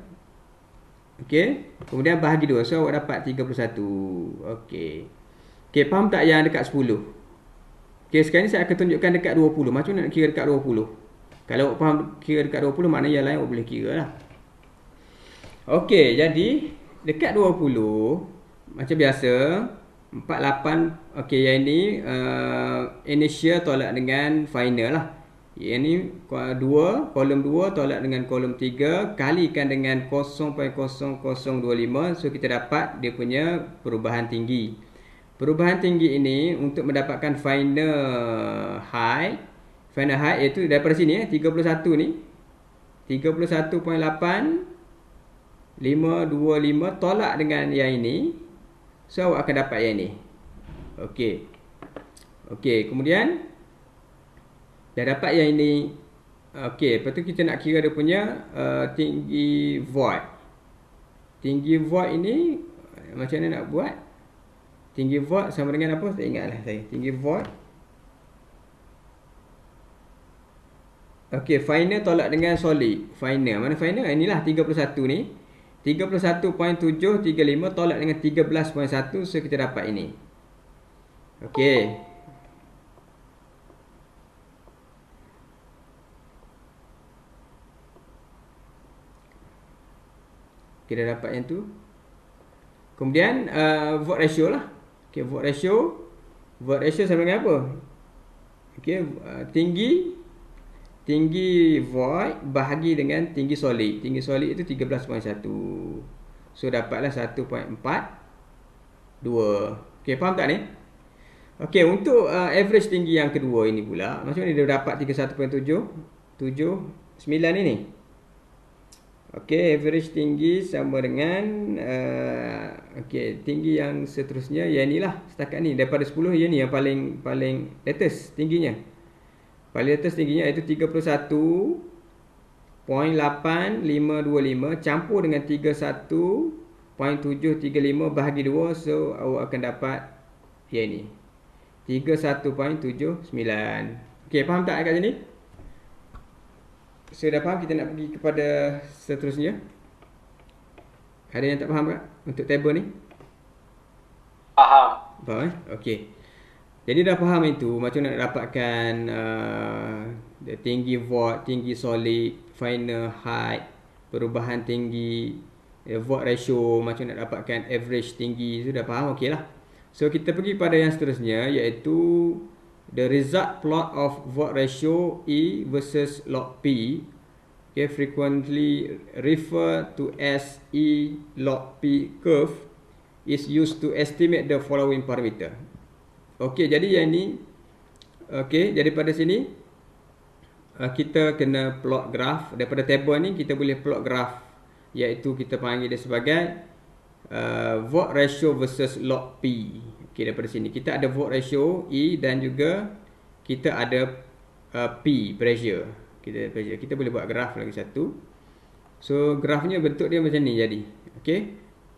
Okey, kemudian bahagi 2. So awak dapat 31. Okey. Okey, faham tak yang dekat 10? Okey, sekarang ni saya akan tunjukkan dekat 20. Macam mana nak kira dekat 20? Kalau awak faham kira dekat 20, maknanya yang lain awak boleh kira lah. Okey, jadi dekat 20 macam biasa 48. Okey, yang ini initial tolak dengan final lah. Yang ni 2, kolom 2 tolak dengan kolom 3 kalikan dengan 0.0025, so kita dapat dia punya perubahan tinggi. Perubahan tinggi ini untuk mendapatkan final height. Final height iaitu daripada sini 31 ni 31.8525 tolak dengan yang ini, so awak akan dapat yang ini. Okey. Okey, kemudian dah dapat yang ini. Okey, lepas tu kita nak kira dia punya tinggi void. Tinggi void ini macam mana nak buat? Tinggi void sama dengan apa? Tak ingatlah saya. Tinggi void. Okey, final tolak dengan solid. Final. Mana final? Inilah 31 ni. 31.735 tolak dengan 13.1, so kita dapat ini. Okey. Kita dapat yang tu. Kemudian void ratio lah. Okey, void ratio. Void ratio sama dengan apa? Okey, tinggi void bahagi dengan tinggi solid. Tinggi solid itu 13.1. So dapatlah 1.42. Okey, faham tak ni? Okey, untuk average tinggi yang kedua ini pula, macam mana dia dapat 31.779 ini? Okey, average tinggi sama dengan okey, tinggi yang seterusnya yang inilah setakat ni daripada 10, yang ni yang paling latest tingginya. Paling atas tingginya iaitu 31.8525 campur dengan 31.735 bahagi 2, so awak akan dapat yang ni 31.79. Okey, faham tak kat sini? So dah faham, kita nak pergi kepada seterusnya. Ada yang tak faham tak untuk table ni? Faham. Faham Okey. Jadi dah faham itu macam nak dapatkan tinggi void, tinggi solid, final height, perubahan tinggi, void ratio, macam nak dapatkan average tinggi, itu dah faham. Okey lah. So kita pergi pada yang seterusnya, iaitu the result plot of void ratio E versus log P. Okay, frequently referred to as E log P curve is used to estimate the following parameter. Okey, jadi yang ni, okey, jadi pada sini kita kena plot graph. Daripada table ni kita boleh plot graph, iaitu kita panggil dia sebagai vote ratio versus log P. Okey, daripada sini kita ada vote ratio E dan juga kita ada P, pressure. Kita boleh buat graph lagi satu. So grafnya bentuk dia macam ni jadi. Okey.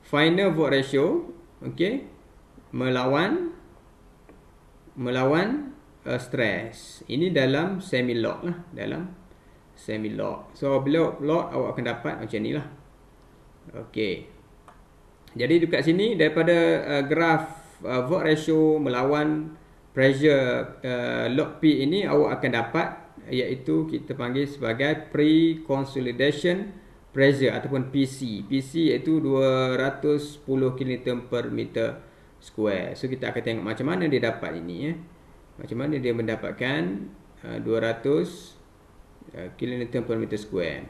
Final vote ratio, okey, melawan stress. Ini dalam semi log lah, dalam semi log. So bila plot awak akan dapat macam ni lah. Okey. Jadi dekat sini daripada graf vote ratio melawan pressure log P ini awak akan dapat, iaitu kita panggil sebagai pre-consolidation pressure ataupun PC. PC iaitu 210 kN per meter square. So kita akan tengok macam mana dia dapat ini, macam mana dia mendapatkan 200 kN per meter square.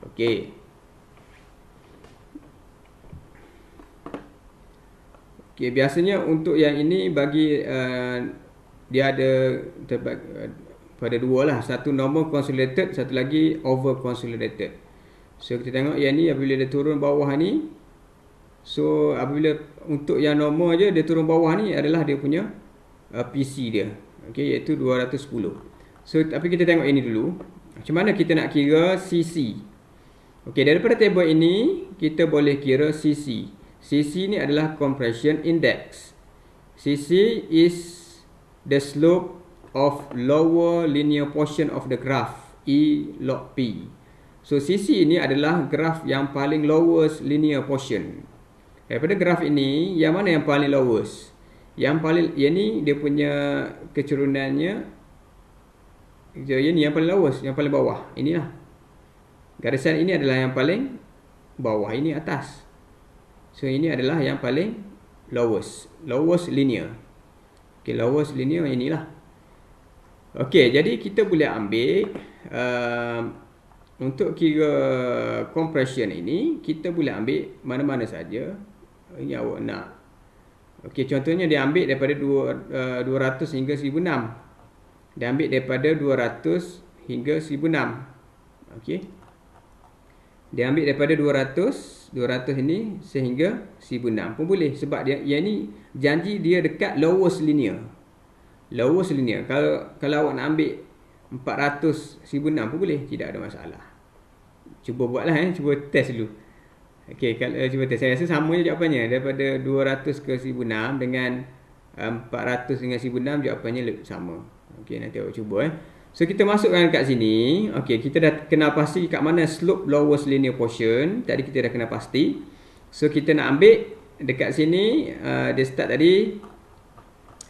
Okey. Okay, biasanya untuk yang ini bagi dia ada pada dua lah, satu normal consolidated, satu lagi over consolidated. So kita tengok yang ni apabila dia turun bawah ni, so apabila untuk yang normal je dia turun bawah ni adalah dia punya PC dia, okey, iaitu 210. So tapi kita tengok ini dulu, macam mana kita nak kira CC. Okey, daripada table ini kita boleh kira CC. CC ni adalah compression index. CC is the slope of lower linear portion of the graph, E log P. So CC ini adalah graf yang paling lowest linear portion. Daripada graf ini, yang mana yang paling lowest? Yang paling, yang ni dia punya kecurunannya, yang ni yang paling lowest, yang paling bawah. Inilah. Garisan ini adalah yang paling bawah, ini atas. So ini adalah yang paling lowest linear. Okay, lowest linear inilah. Okay, jadi kita boleh ambil untuk kira compression ini, kita boleh ambil mana-mana saja yang awak nak. Okay, contohnya dia ambil daripada 200 hingga 1006. Dia ambil daripada 200 hingga 1006. Okay. Dia ambil daripada 200 ini sehingga 1006 pun boleh, sebab dia yang ni janji dia dekat lowest linear. Lowest linear. Kalau awak nak ambil 400 1006 pun boleh, tidak ada masalah. Cuba buatlah, cuba test dulu. Okey, kalau cuba test, saya rasa sama je jawapannya. Daripada 200 ke 1006 dengan 400 dengan 1006 jawapannya sama. Okey, nanti awak cuba So kita masukkan kat sini. Okey, kita dah kenal pasti kat mana slope lowest linear portion. Tadi kita dah kenal pasti. So kita nak ambil dekat sini, dia start tadi,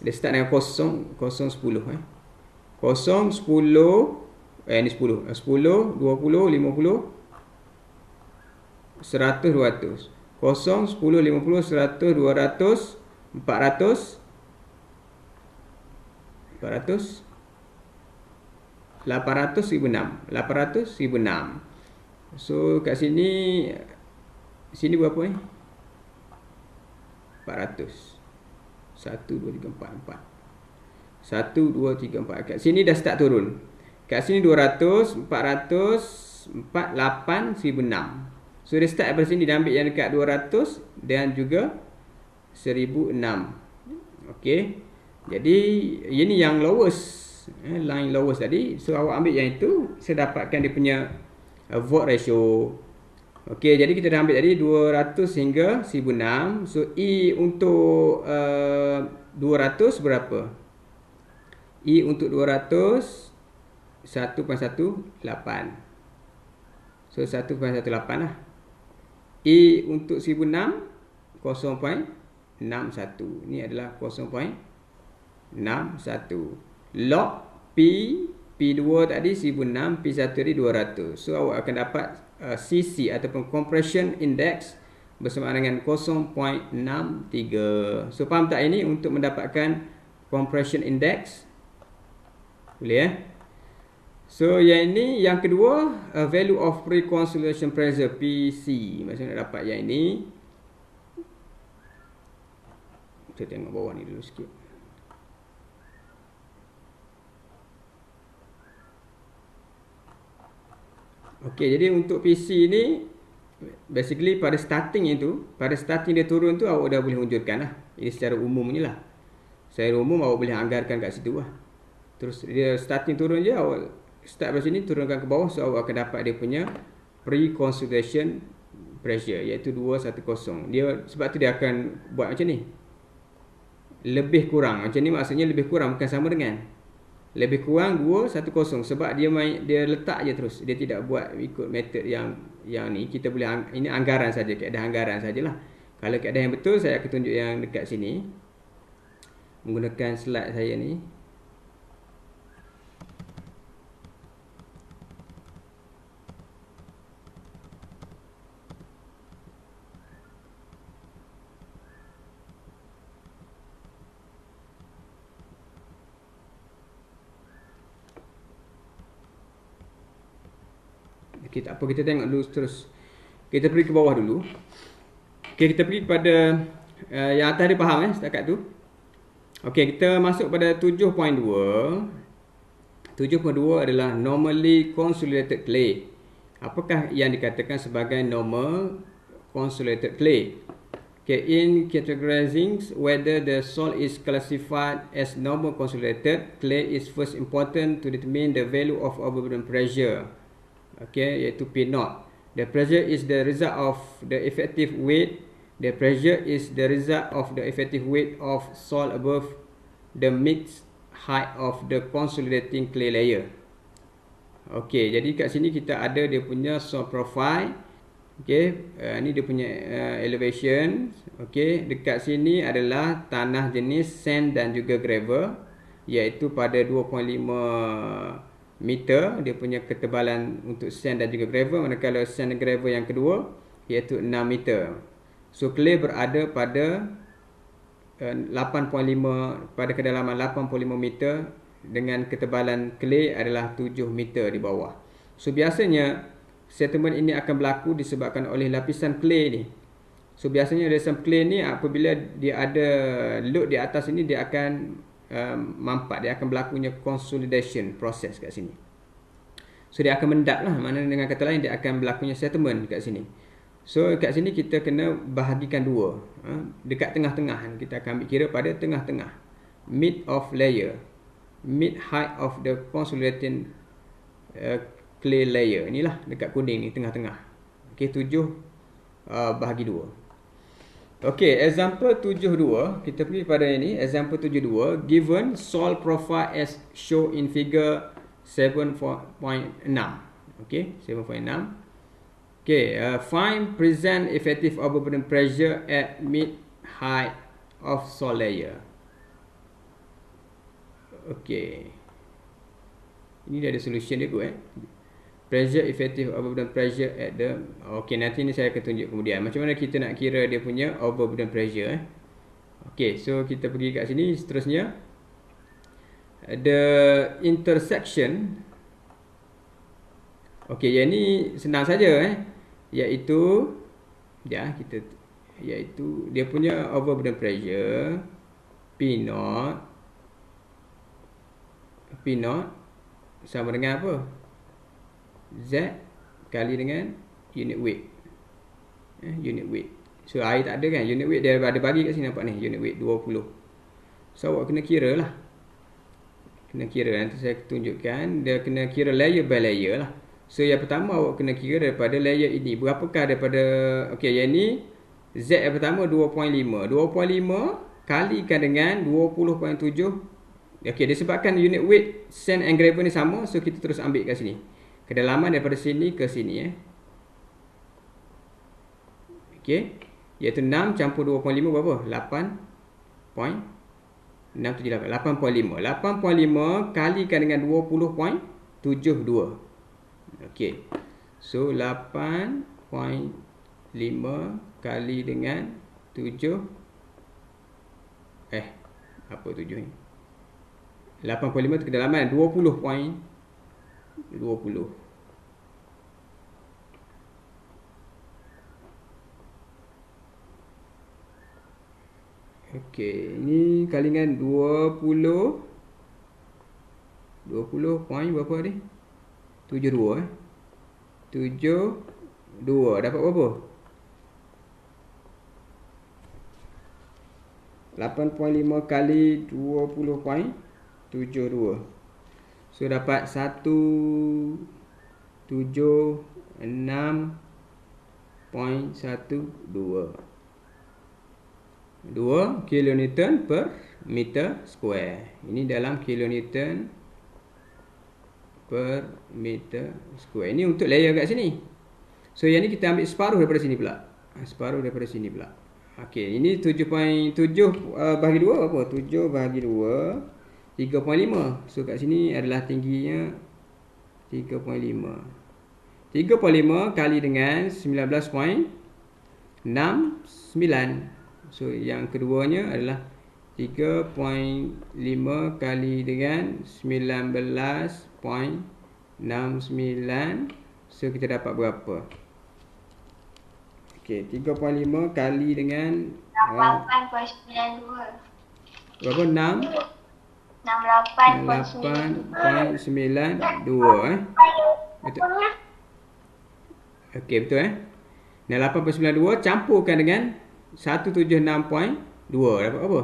dia start dengan 0 10 0 10 ni 10 10 20 50 100 200 0 10 50 100 200 400 800 1006. So kat sini berapa ni? 400. 1 2 3 4 4. 1 2 3 4. Kat sini dah start turun. Kat sini 200, 400, 4 8 1006. So dia start daripada sini, dia ambil yang dekat 200 dan juga 1006. Okey. Jadi ini yang lowest, line lowest tadi. So awak ambil yang itu, saya dapatkan dia punya vote ratio. Okey, jadi kita dah ambil tadi 200 hingga 1006. So E untuk 200 berapa? E untuk 200 1.18. So 1.18 lah. E untuk 1006 0.61. Ini adalah 0.61. Log P, P2 tadi 1006, P1 tadi 200. So awak akan dapat CC ataupun compression index bersama dengan 0.63. So faham tak ini untuk mendapatkan compression index? Boleh So yang ini, yang kedua, value of pre-consolidation pressure PC. Macam mana nak dapat yang ini? Kita tengok bawah ni dulu sikit. Okey, jadi untuk PC ni basically pada starting dia turun tu awak dah boleh unjurkan lah. Ini secara umum ni lah. Secara umum awak boleh anggarkan kat situ lah. Terus dia starting turun je, awak start dari sini turunkan ke bawah, so awak akan dapat dia punya pre-consolidation pressure iaitu 210. Dia sebab tu dia akan buat macam ni. Lebih kurang macam ni, maksudnya lebih kurang bukan sama dengan. Lebih kurang 210 sebab dia letak je terus. Dia tidak buat ikut metod yang ni. Kita boleh ini anggaran saja, keadaan anggaran sajalah. Kalau keadaan yang betul saya akan tunjuk yang dekat sini menggunakan slide saya ni. Okay, tak apa, kita tengok dulu terus. Kita pergi ke bawah dulu. Okay, kita pergi kepada yang atas dia faham setakat tu. Okay, kita masuk pada 7.2. 7.2 adalah normally consolidated clay. Apakah yang dikatakan sebagai normal consolidated clay? Okay, in categorizing whether the soil is classified as normal consolidated clay, is first important to determine the value of overburden pressure. Okay, iaitu P0. The pressure is the result of the effective weight. The pressure is the result of the effective weight of soil above the mixed height of the consolidating clay layer. Okay, jadi kat sini kita ada dia punya soil profile. Okay, ni dia punya elevation. Okay, dekat sini adalah tanah jenis sand dan juga gravel, iaitu pada 2.5 meter dia punya ketebalan untuk sand dan juga gravel, manakala sand dan gravel yang kedua iaitu 6 meter. So clay berada pada 8.5 pada kedalaman 8.5 meter dengan ketebalan clay adalah 7 meter di bawah. So biasanya settlement ini akan berlaku disebabkan oleh lapisan clay ni. So biasanya lapisan clay ni apabila dia ada load di atas ini, dia akan mampat, dia akan berlakunya consolidation proses kat sini. So dia akan mendap lah, maknanya dengan kata lain dia akan berlakunya settlement kat sini. So kat sini kita kena bahagikan dua. Dekat tengah-tengah kita akan ambil kira pada tengah-tengah, mid of layer, mid height of the consolidating clay layer. Inilah dekat kuning ni, tengah-tengah. Okay, 7 bahagi 2. Okay, example 7.2. Kita pergi pada ini, example 7.2. Given soil profile as shown in figure 7.6. Okay, 7.6. Okay, find present effective overburden pressure at mid height of soil layer. Okay, ini dia ada solution dia kot pressure effective overburden pressure at the. Okay, nanti ni saya akan tunjuk kemudian macam mana kita nak kira dia punya overburden pressure Okay, so kita pergi kat sini seterusnya. The intersection. Okay, yang ni senang saja iaitu dia punya overburden pressure P0 sama dengan apa? Z kali dengan unit weight. Unit weight. So air tak ada kan, unit weight dia ada bagi kat sini, nampak ni, unit weight 20. So awak kena kira lah. Kena kira, nanti saya tunjukkan. Dia kena kira layer by layer lah. So yang pertama awak kena kira daripada layer ini, berapakah daripada, okay, yang ni Z yang pertama 2.5. 2.5 kalikan dengan 20.7. Okay, disebabkan unit weight sand and gravel ni sama, so kita terus ambil kat sini. Kedalaman daripada sini ke sini Okay, iaitu 6 campur 2.5 berapa? 8.678. 8.5 kalikan dengan 20.72. Okay, so 8.5 kali dengan 7. Apa 7 ni? 8.5 tu kedalaman 20.20. Okey, ni kali dengan 20 point berapa ni? 72 72. Dapat berapa? 8.5 kali 20.72. So dapat 176.12 kilonewton per meter square. Ini dalam kilonewton per meter square. Ini untuk layer kat sini. So yang ni kita ambil separuh daripada sini pula. Separuh daripada sini pula. Okey, ini 7.7 bahagi 2 apa? 7 bahagi 2 3.5. So kat sini adalah tingginya 3.5. 3.5 kali dengan 19.69. So yang keduanya adalah 3.5 kali dengan 19.69. So kita dapat berapa? Okey, 3.5 kali dengan 68.92. berapa? 68.92. 68.92 betul. Okey, betul Nah, 8.92 campurkan dengan 176.2 dapat apa?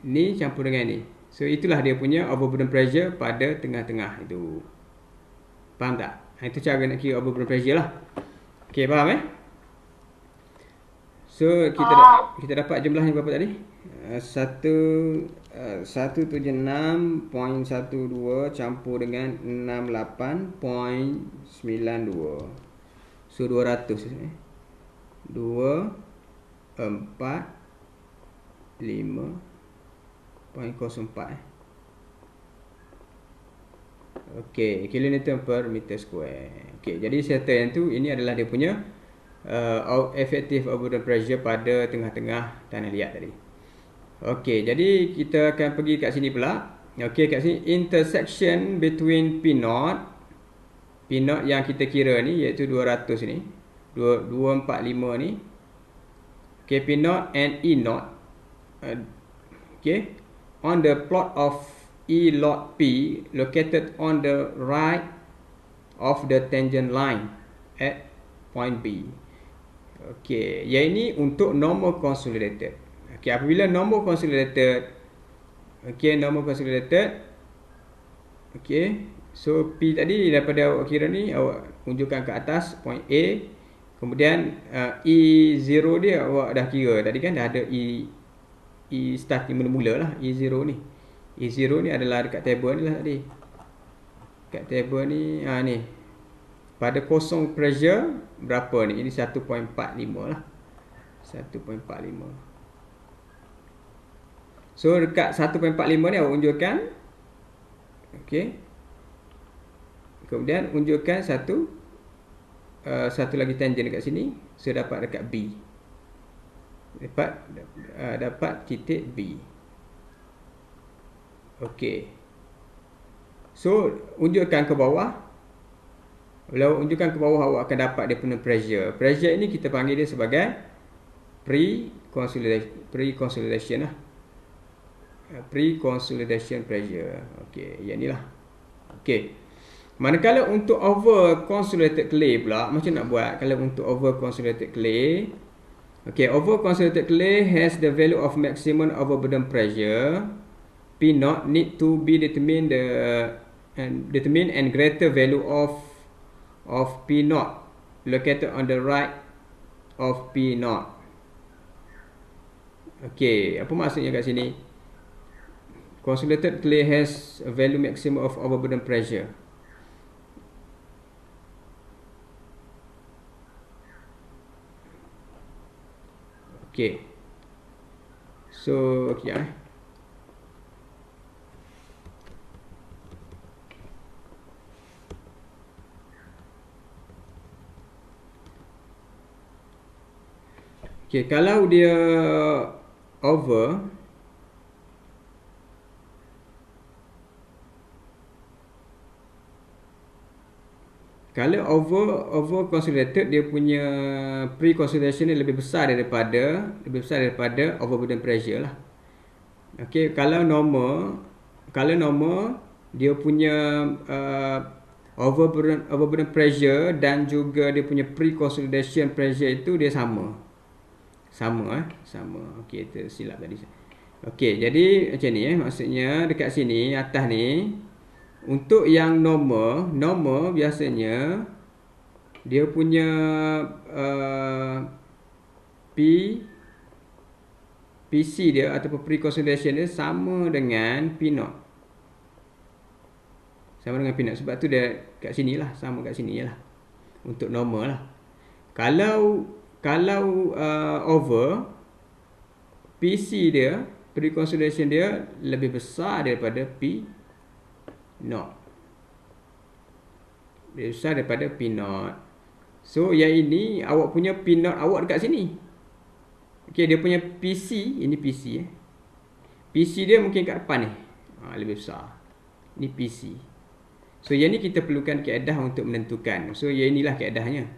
Ni campur dengan ni. So itulah dia punya overburden pressure pada tengah-tengah itu. Faham tak? Itu cara nak kira overburden pressure lah. Okey, faham So kita dapat jumlahnya berapa tadi? 176.12 campur dengan 68.92. So 200 245.04. Okey, kilonewton per meter square. Okey, jadi serta yang tu ini adalah dia punya effective overburden pressure pada tengah-tengah tanah liat tadi. Okey, jadi kita akan pergi kat sini pula. Okey, kat sini intersection between P0 yang kita kira ni iaitu 200 ni. 245 ni. Okey, P0 and E0. Okey, on the plot of E lot P located on the right of the tangent line at point B. Okey, yang ini untuk normal consolidated. Okey, apabila normal consolidated, okey, so P tadi daripada awak kira ni awak tunjukkan ke atas point A, kemudian E0 dia awak dah kira tadi kan, dah ada E starting mula-mula lah E0 ni. E0 ni adalah dekat table ni lah tadi. Dekat table ni ni. Pada kosong pressure berapa ni? Ini 1.45 lah. 1.45. So dekat 1.45 ni awak unjurkan. Okey. Kemudian unjurkan satu lagi tangent dekat sini. So dapat dekat B. Dapat titik B. Okey. So unjurkan ke bawah. Kalau unjurkan ke bawah awak akan dapat dia punya pressure. Pressure ini kita panggil dia sebagai pre-consolidation lah. Pre-consolidation pressure. Okey, yang inilah. Okey. Manakala untuk over consolidated clay pula, macam nak buat kalau untuk over consolidated clay? Okey, over consolidated clay has the value of maximum overburden pressure. P0 need to be determined and greater value of P0 located on the right of P0. Okey, apa maksudnya kat sini? Consolidated clay has a value maximum of overburden pressure. Okey. So, okey Okey, kalau dia over, kalau over consolidated, dia punya pre-consolidation ni lebih besar daripada overburden pressure lah. Okey, kalau normal dia punya overburden pressure dan juga dia punya pre-consolidation pressure itu dia sama. Sama. Okey, tersilap tadi. Okey, jadi macam ni maksudnya dekat sini atas ni untuk yang normal biasanya dia punya PC dia ataupun pre-consolidation dia sama dengan P0. Sama dengan P0 sebab tu dia kat sini lah, sama kat sini lah. Untuk normal lah. Kalau over PC dia, pre-consolidation dia lebih besar daripada P0. Lebih besar daripada P0. So yang ini awak punya P0 awak dekat sini. Okey, dia punya PC, ini PC PC dia mungkin kat depan ni. Lebih besar. Ini PC. So yang ni kita perlukan kaedah untuk menentukan. So yang inilah kaedahnya.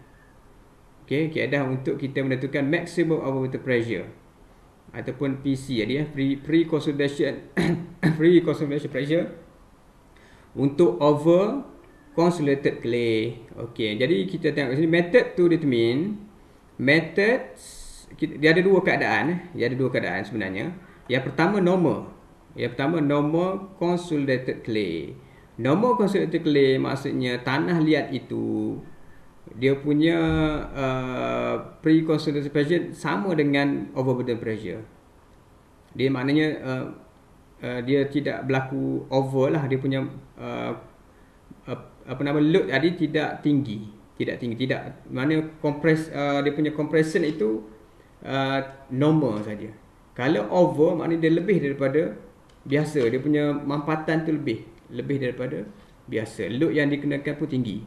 Okey, kaedah untuk kita menentukan maximum overwater pressure ataupun PC tadi pre-consolidation pre-consolidation pressure untuk over consolidated clay. Okey, jadi kita tengok sini method to determine dia ada dua keadaan sebenarnya. Yang pertama normal consolidated clay. Normal consolidated clay maksudnya tanah liat itu dia punya pre-consolidation pressure sama dengan overburden pressure. Dia maknanya dia tidak berlaku over lah, dia punya load tadi tidak tinggi, mana dia punya compression itu normal saja. Kalau over maknanya dia lebih daripada biasa, dia punya mampatan tu lebih daripada biasa, load yang dikenakan pun tinggi.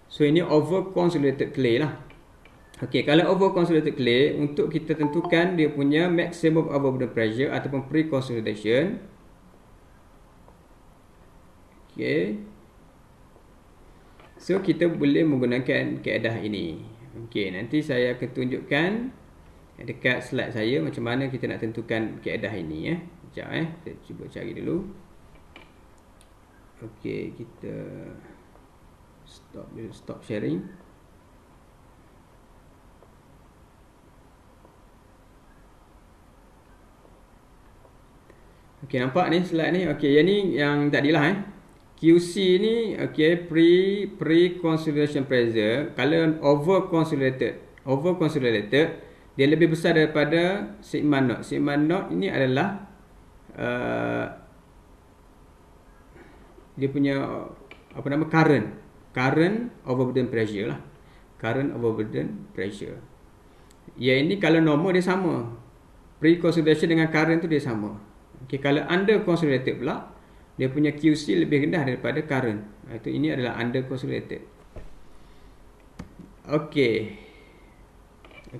So ini over consolidated clay lah. Okey, kalau over consolidated clay, untuk kita tentukan dia punya maximum overburden pressure ataupun pre-consolidation. Okey, so kita boleh menggunakan kaedah ini. Okey, nanti saya akan tunjukkan dekat slide saya macam mana kita nak tentukan kaedah ini. Sekejap kita cuba cari dulu. Okey, kita stop sharing. Okey, nampak ni slide ni. Okey, yang ni yang tadilah QC ni okey, pre-consolidation pressure. Kalau over consolidated dia lebih besar daripada sigma naught. Sigma naught ini adalah dia punya current overburden pressure lah. Current overburden pressure. Yang ini kalau normal dia sama. Pre-consolidation dengan current tu dia sama. Okey, kalau under consolidated pula dia punya QC lebih rendah daripada current. Itu ini adalah under consolidated. Okey,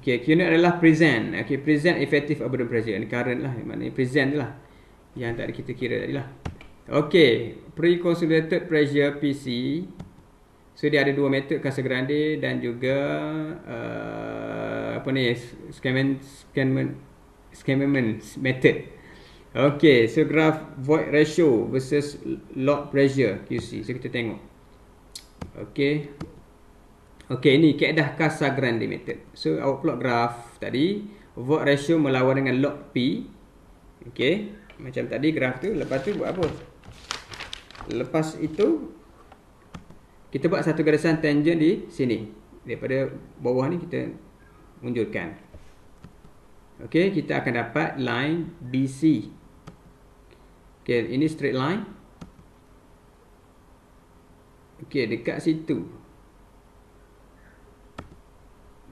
Q0 adalah present. Okey, present effective overburden pressure. Ini current lah, maknanya present lah. Yang tadi kita kira tadi lah. Okey, pre-consolidated pressure PC. So dia ada dua metod, Casagrande dan juga Scammon method. Okey, so graph void ratio versus load pressure QC. So kita tengok. Okey, ini kaedah Casagrande method. So awak plot graph tadi, void ratio melawan dengan log P. Okey, macam tadi graph tu. Lepas tu buat apa? Lepas itu kita buat satu garisan tangent di sini. Daripada bawah ni kita munculkan. Okey, kita akan dapat line BC. Okey, ini straight line. Okey, dekat situ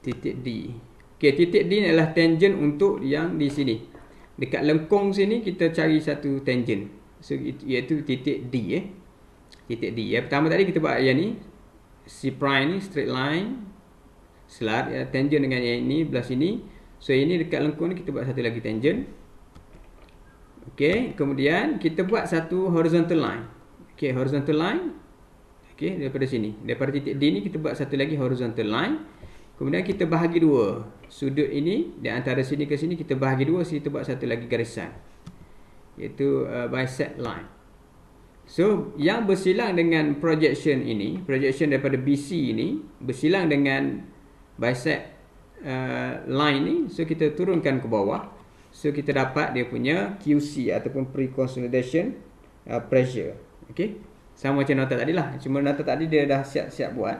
titik D. Okey, titik D ni adalah tangent untuk yang di sini. Dekat lengkung sini kita cari satu tangent. So iaitu titik D. Titik D. Yang pertama tadi kita buat yang ni, C prime ni straight line slat tangent dengan yang ini belah sini. So ini dekat lengkung ni kita buat satu lagi tangent. Okey, kemudian kita buat satu horizontal line. Okey, horizontal line. Okey, daripada sini, daripada titik D ni kita buat satu lagi horizontal line. Kemudian kita bahagi dua sudut ini, di antara sini ke sini kita bahagi dua, kita buat satu lagi garisan, iaitu bisect line. So yang bersilang dengan projection ini, projection daripada BC ini bersilang dengan bisect line ni, so kita turunkan ke bawah. So kita dapat dia punya QC ataupun pre-consolidation pressure. Okey. Sama macam nota tadi lah. Cuma nota tadi dia dah siap-siap buat.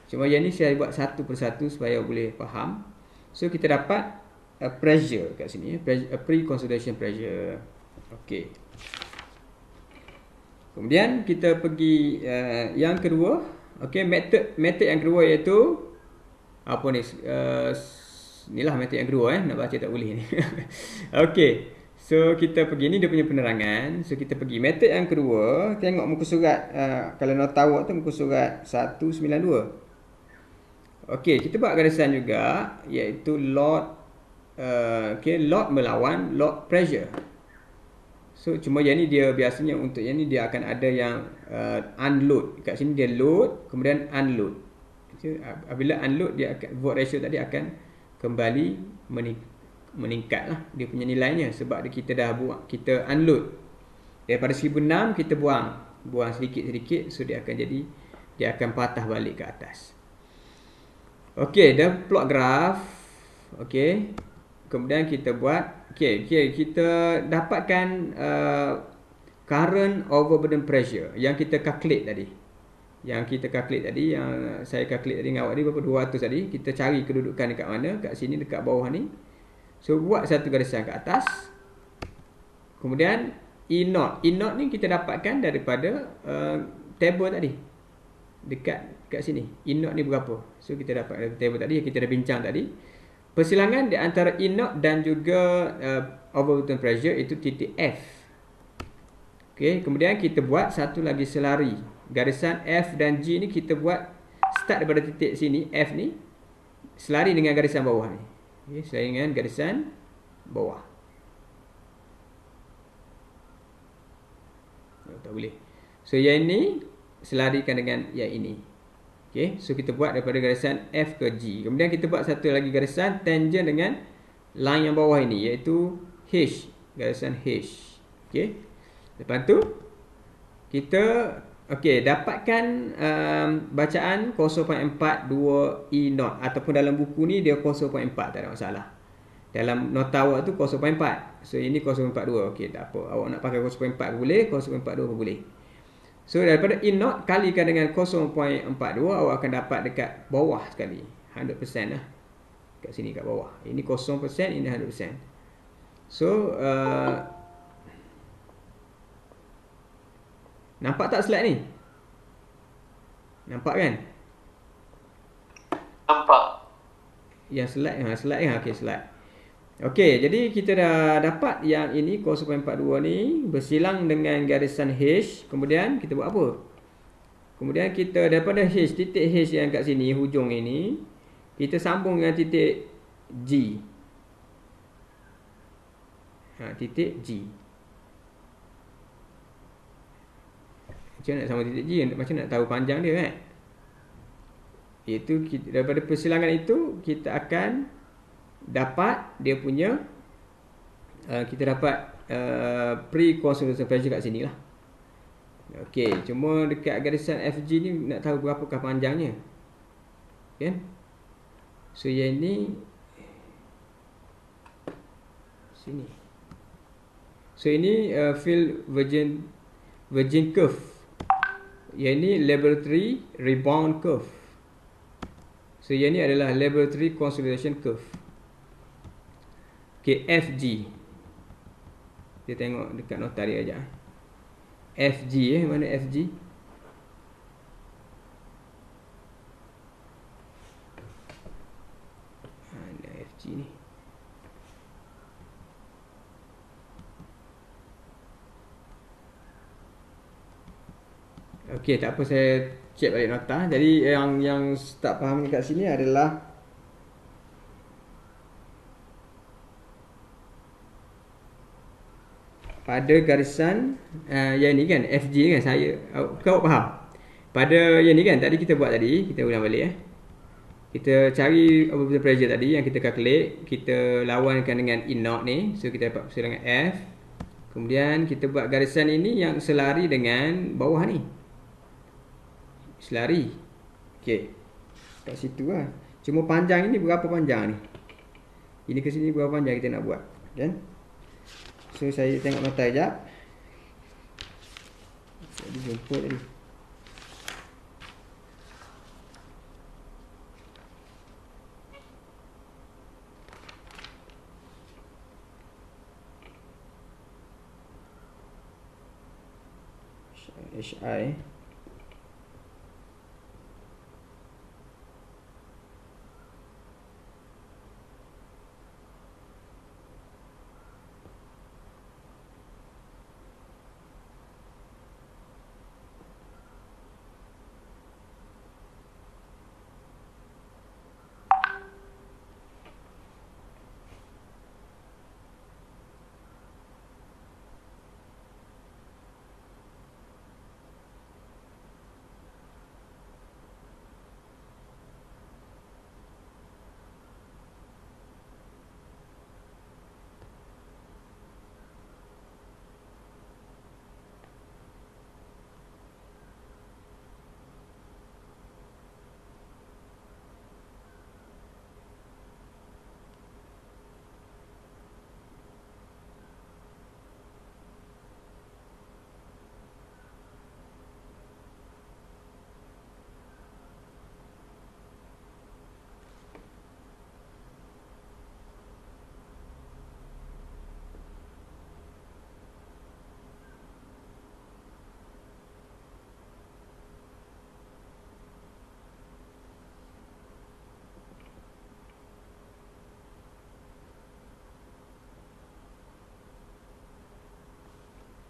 Cuma yang ni saya buat satu persatu supaya boleh faham. So kita dapat pressure kat sini, pre-consolidation pressure. Okey. Kemudian kita pergi yang kedua. Okey, method yang kedua iaitu apa ni? Inilah method yang kedua nak baca tak boleh ni. Okey. So kita pergi ni dia punya penerangan. So kita pergi method yang kedua, tengok muka surat kalau nota awak tu muka surat 192. Okey, kita buat garisan juga iaitu load load melawan load pressure. So cuma yang ni dia biasanya untuk yang ni dia akan ada yang unload. Kat sini dia load kemudian unload. Okay. Apabila unload dia akan volt ratio tadi akan kembali meningkat lah dia punya nilainya sebab kita dah buat, kita unload daripada 1006 kita buang sedikit-sedikit, so dia akan patah balik ke atas. Okey, dah plot graph. Okey. Kemudian kita buat kita dapatkan current overburden pressure yang kita calculate tadi. Yang saya calculate tadi dengan awak ni berapa 200 tadi. Kita cari kedudukan dekat mana? Kat sini dekat bawah ni. So buat satu garisan ke atas. Kemudian E0 ni kita dapatkan daripada table tadi. Dekat sini. E0 ni berapa? So kita dapat dari table tadi yang kita dah bincang tadi. Persilangan di antara E0 dan juga overburden pressure itu titik F. Okey, kemudian kita buat satu lagi selari. Garisan F dan G ni kita buat start daripada titik sini F ni selari dengan garisan bawah ni. Okey, selari dengan garisan bawah. Tak boleh. So yang ini selarikan dengan yang ini. Okay, so kita buat daripada garisan F ke G. Kemudian kita buat satu lagi garisan tangent dengan line yang bawah ini iaitu H, garisan H. Okay. Lepas tu kita dapatkan bacaan 0.42 E0 ataupun dalam buku ni dia 0.4, tak ada masalah. Dalam nota awak tu 0.4. So ini 0.42. Okey, tak apa. Awak nak pakai 0.4 boleh, 0.42 pun boleh. So daripada E0 kalikan dengan 0.42 awak akan dapat dekat bawah sekali 100% lah. Kat sini kat bawah. Ini 0%, ini 100%. So nampak tak slide ni? Nampak kan? Nampak. Yang slide kan? Okey, slide. Okey, jadi kita dah dapat yang ini 0.42 ni bersilang dengan garisan H. Kemudian kita buat apa? Kemudian kita daripada H, titik H yang kat sini hujung ini, kita sambung dengan titik G. Titik G. Macam nak sama titik G, macam nak tahu panjang dia kan? Iaitu daripada persilangan itu kita akan dapat dia punya kita dapat pre-consolidation pressure kat sini lah. Okey, cuma dekat garisan FG ni nak tahu berapakah panjangnya. Kan? So yang ni sini. So ini field virgin curve. Yang ni laboratory rebound curve. So yang ni adalah laboratory consolidation curve. Okay, FG. Kita tengok dekat nota dia aja. FG mana FG? Mana FG ni? Okey, tak apa, saya check balik nota. Jadi yang tak faham kat sini adalah pada garisan yang ni kan FG kan, kau faham? Pada yang ni kan tadi kita buat tadi, kita ulang balik Kita cari overburden pressure tadi yang kita calculate, kita lawankan dengan E0 ni. So kita dapat persilangan F. Kemudian kita buat garisan ini yang selari dengan bawah ni. Selari. Okey. Kat situ lah. Cuma panjang ini berapa panjang ni? Ini ke sini berapa panjang kita nak buat. Kan? So saya tengok nota sekejap. Saya jemput tadi. HI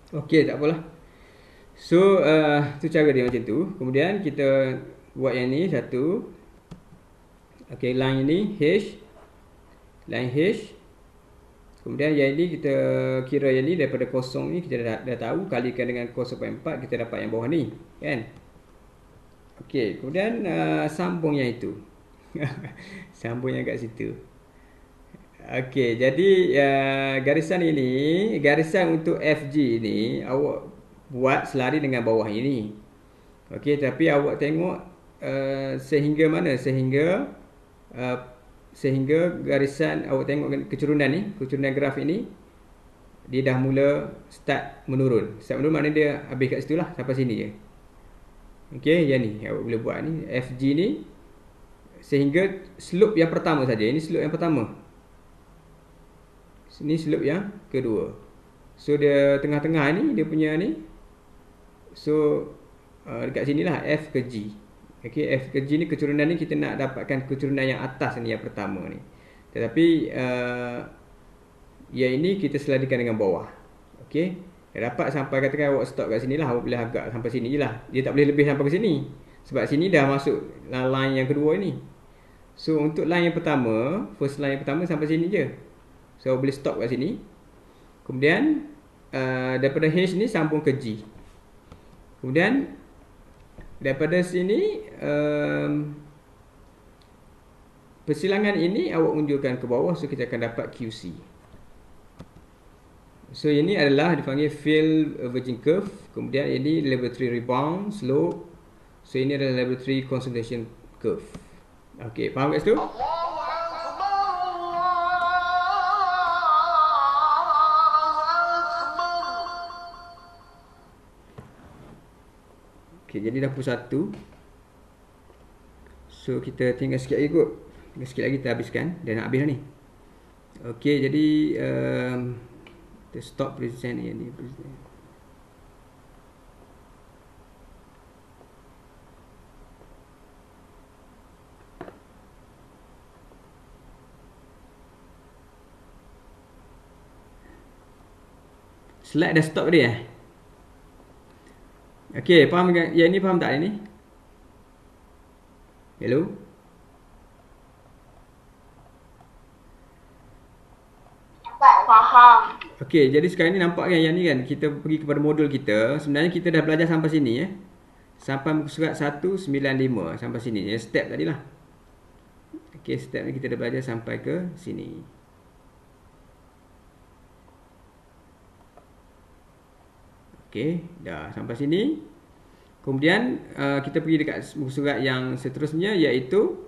Okey, tak apalah. So, tu cara dia macam tu. Kemudian kita buat yang ni satu. Okey, line ini H. Line H. Kemudian yang ini kita kira yang ni daripada kosong ni kita dah tahu, kalikan dengan 0.4 kita dapat yang bawah ni, kan? Okey, kemudian sambung yang itu. Sambung yang kat situ. Okey, jadi garisan ini, garisan untuk FG ni awak buat selari dengan bawah ini. Okey, tapi awak tengok sehingga mana? Sehingga garisan awak tengok kecurunan ni, kecurunan graf ini dia dah mula start menurun. Start menurun maknanya dia habis kat situ lah, sampai sini je. Okey, yang ni awak boleh buat ni FG ni sehingga slope yang pertama saja. Ini slope yang pertama. Ini slope yang kedua. So dia tengah-tengah ni dia punya ni. So dekat sinilah F ke G. Okey, F ke G ni kecurunan ni kita nak dapatkan kecurunan yang atas ni, yang pertama ni. Tetapi yang ini kita selarikan dengan bawah. Okey. Dapat sampai katakan awak stop kat sinilah, awak boleh agak sampai sini je lah. Dia tak boleh lebih sampai ke sini. Sebab sini dah masuk line yang kedua ni. So untuk line yang pertama, first line yang pertama sampai sini je. So boleh stop kat sini. Kemudian daripada H ni sambung ke G. Kemudian daripada sini persilangan ini awak unjurkan ke bawah. So kita akan dapat QC. So ini adalah dipanggil field virgin curve. Kemudian ini level 3 rebound slope. So ini adalah level 3 consolidation curve. Okey, faham kat situ? Okay, jadi dah pukul 1. So kita tinggal sikit lagi kot. Tinggal sikit lagi kita habiskan. Dah nak habis dah ni. Okay, jadi kita stop present ni. Slide dah stop tadi . Okey, faham yang ni, faham tak ini? Hello? Faham. Okey, jadi sekarang ni nampak kan yang ni kan, kita pergi kepada modul kita. Sebenarnya kita dah belajar sampai sini . Sampai muka surat 195 sampai sini. Step tadi lah. Okey, step ni kita dah belajar sampai ke sini. Okey, dah sampai sini. Kemudian kita pergi dekat buku surat yang seterusnya, iaitu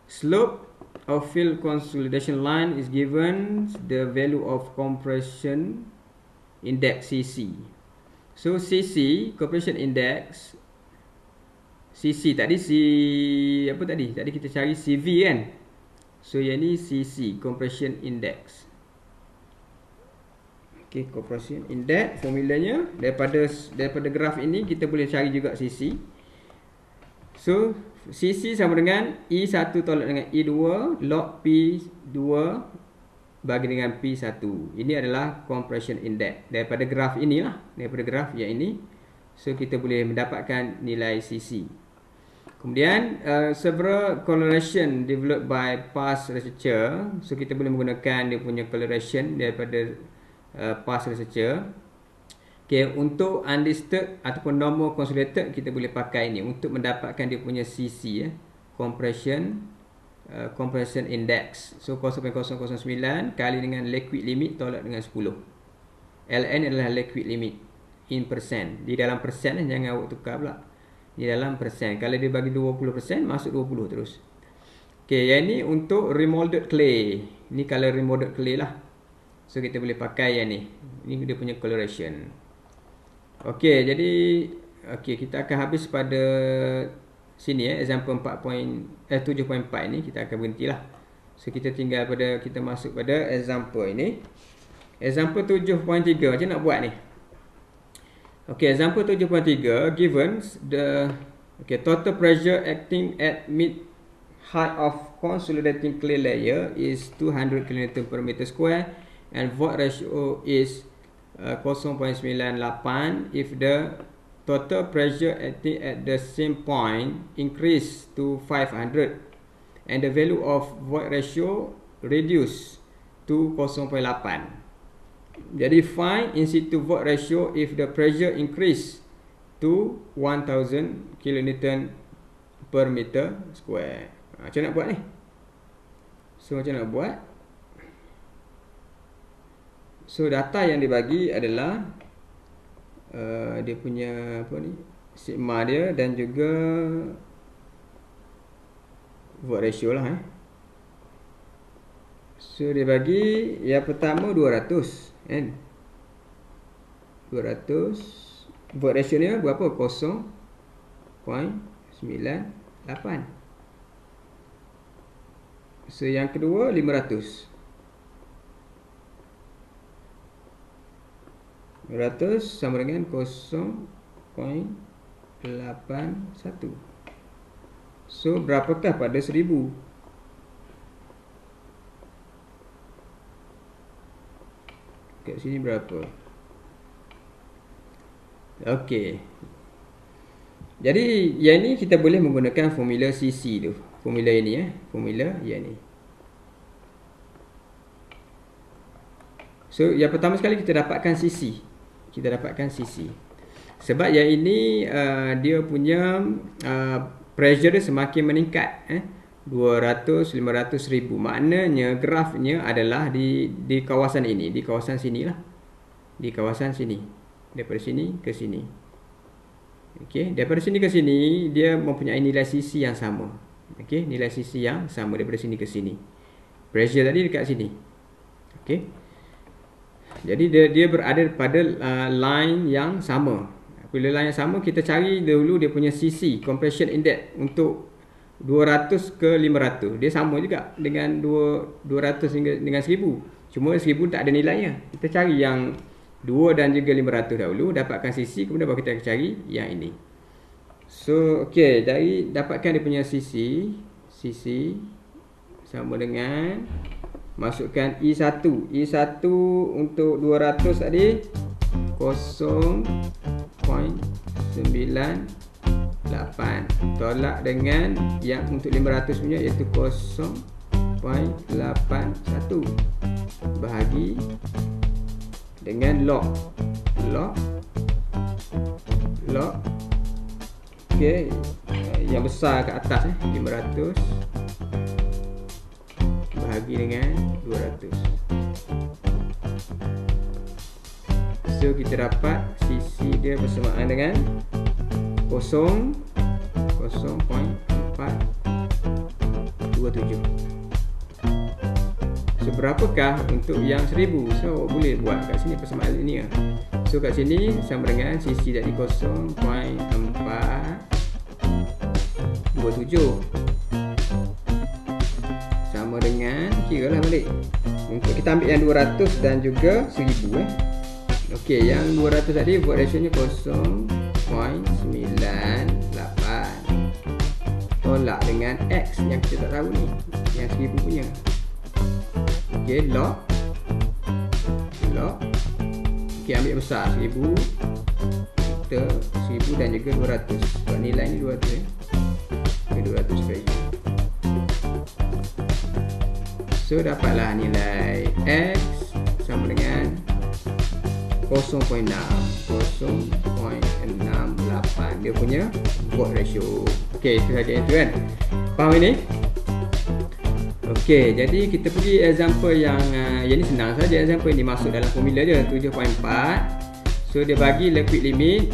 slope of field consolidation line is given the value of compression index CC. So CC, compression index, CC tadi apa tadi? Tadi kita cari CV kan. So yang ni CC, compression index. Okey, compression index formulanya daripada graf ini kita boleh cari juga CC. So CC sama dengan E1 tolak dengan E2 log P2 bagi dengan P1. Ini adalah compression index daripada graf inilah, daripada graf yang ini. So kita boleh mendapatkan nilai CC. Kemudian several coloration developed by past researcher. So kita boleh menggunakan dia punya coloration daripada past researcher. Okay, untuk undisturbed ataupun normal consolidated kita boleh pakai ni untuk mendapatkan dia punya CC compression index. So 0.009 kali dengan liquid limit tolak dengan 10. Ln adalah liquid limit in percent. Di dalam persen jangan awak tukar pula. Di dalam persen. Kalau dia bagi 20% masuk 20 terus. Okay, yang ni untuk remolded clay. Ni kalau remolded clay lah. So kita boleh pakai yang ni. Ni dia punya coloration. Okey, jadi kita akan habis pada sini example 7.4 ni kita akan berhentilah. So kita tinggal pada kita masuk pada example ini. Example 7.3 macam nak buat ni. Okey, example 7.3 given the total pressure acting at mid height of consolidating clay layer is 200 kN per meter square and void ratio is 0.98 if the total pressure acting at the same point increase to 500 and the value of void ratio reduce to 0.8. Jadi find in situ void ratio if the pressure increase to 1000 kN per meter square. Macam nak buat ni? So macam nak buat? So data yang dibagi adalah dia punya apa ni, sigma dia dan juga void ratio lah So dia bagi yang pertama 200 kan. 200 void ratio ni berapa? 0.98. So yang kedua 500 sama dengan 0.81. So berapakah pada 1000? Kat sini berapa? Okey. Jadi yang ni kita boleh menggunakan formula CC tu. Formula ini formula yang ni. So yang pertama sekali kita dapatkan CC. Sebab yang ini dia punya pressure dia semakin meningkat 200, 500, 1000. Maknanya grafnya adalah di kawasan ini, di kawasan sinilah. Di kawasan sini. Daripada sini ke sini. Okey, daripada sini ke sini dia mempunyai nilai CC yang sama. Okey, nilai CC yang sama daripada sini ke sini. Pressure tadi dekat sini. Okey. Jadi dia berada pada line yang sama. Bila line yang sama, kita cari dulu dia punya CC, compression index untuk 200 ke 500. Dia sama juga dengan 200 hingga dengan 1000. Cuma 1000 tak ada nilainya. Kita cari yang 2 dan juga 500 dahulu, dapatkan CC, kemudian baru kita akan cari yang ini. So, okey, dari dapatkan dia punya CC sama dengan masukkan E1 untuk 200 tadi 0.98 tolak dengan yang untuk 500 punya iaitu 0.81 bahagi dengan log okey, yang besar ke atas 500 bahagi dengan 200. So kita dapat CC dia bersamaan dengan 0.427. So berapakah untuk yang 1000? So boleh buat kat sini persamaan linear. So kat sini sama dengan CC dari 0.427 sama dengan, kira lah balik. Untuk kita ambil yang 200 dan juga 1000 Okey, yang 200 tadi void ratio nya 0.98. Tolak dengan X yang kita tak tahu ni, yang 1000 punya. Okey, log. Okey, ambil besar 1000. Kita 1000 dan juga 200. Sebab nilai ni 200 200 value. So dapatlah nilai X sama dengan 0.68 dia punya void ratio. Okey, itu saja itu kan. Faham ini? Okey, jadi kita pergi example yang ni senang saja. Example ini masuk dalam formula dia 7.4. So dia bagi liquid limit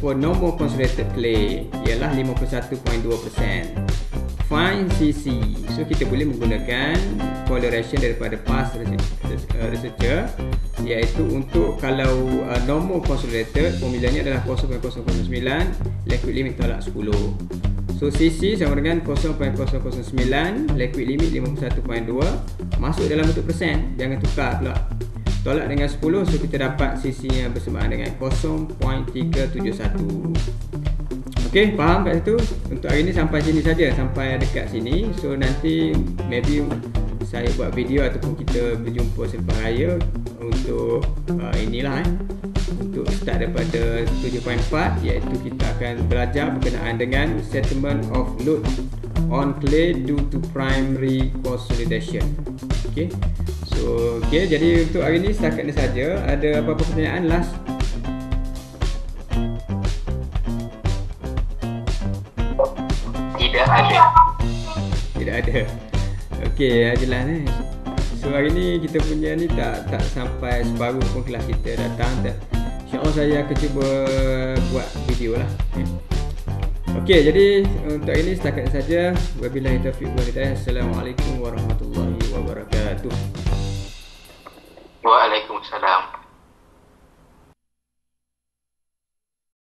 for normal concentrated clay ialah 51.2%. Find CC. So kita boleh menggunakan correlation daripada past researcher, iaitu untuk kalau normal concentrated formulanya adalah 0.009, liquid limit tolak 10. So CC sama dengan 0.009, liquid limit 51.2, masuk dalam bentuk persen, jangan tukar pula. Tolak dengan 10, so kita dapat CC nya bersamaan dengan 0.371. Okey, faham kat situ? Untuk hari ni sampai sini saja, sampai dekat sini. So nanti maybe saya buat video ataupun kita berjumpa selepas raya untuk inilah untuk start daripada 7.4, iaitu kita akan belajar berkenaan dengan settlement of load on clay due to primary consolidation. Okey. So jadi untuk hari ni setakat ni saja. Ada apa-apa pertanyaan last? Tidak ada. Okey, jelas So hari ni kita punya ni tak sampai separuh pun kelas kita datang. InsyaAllah saya akan cuba buat video lah. Okey, jadi untuk ini setakat saja. Wabillahi taufiq wal hidayah. Assalamualaikum warahmatullahi wabarakatuh. Waalaikumsalam.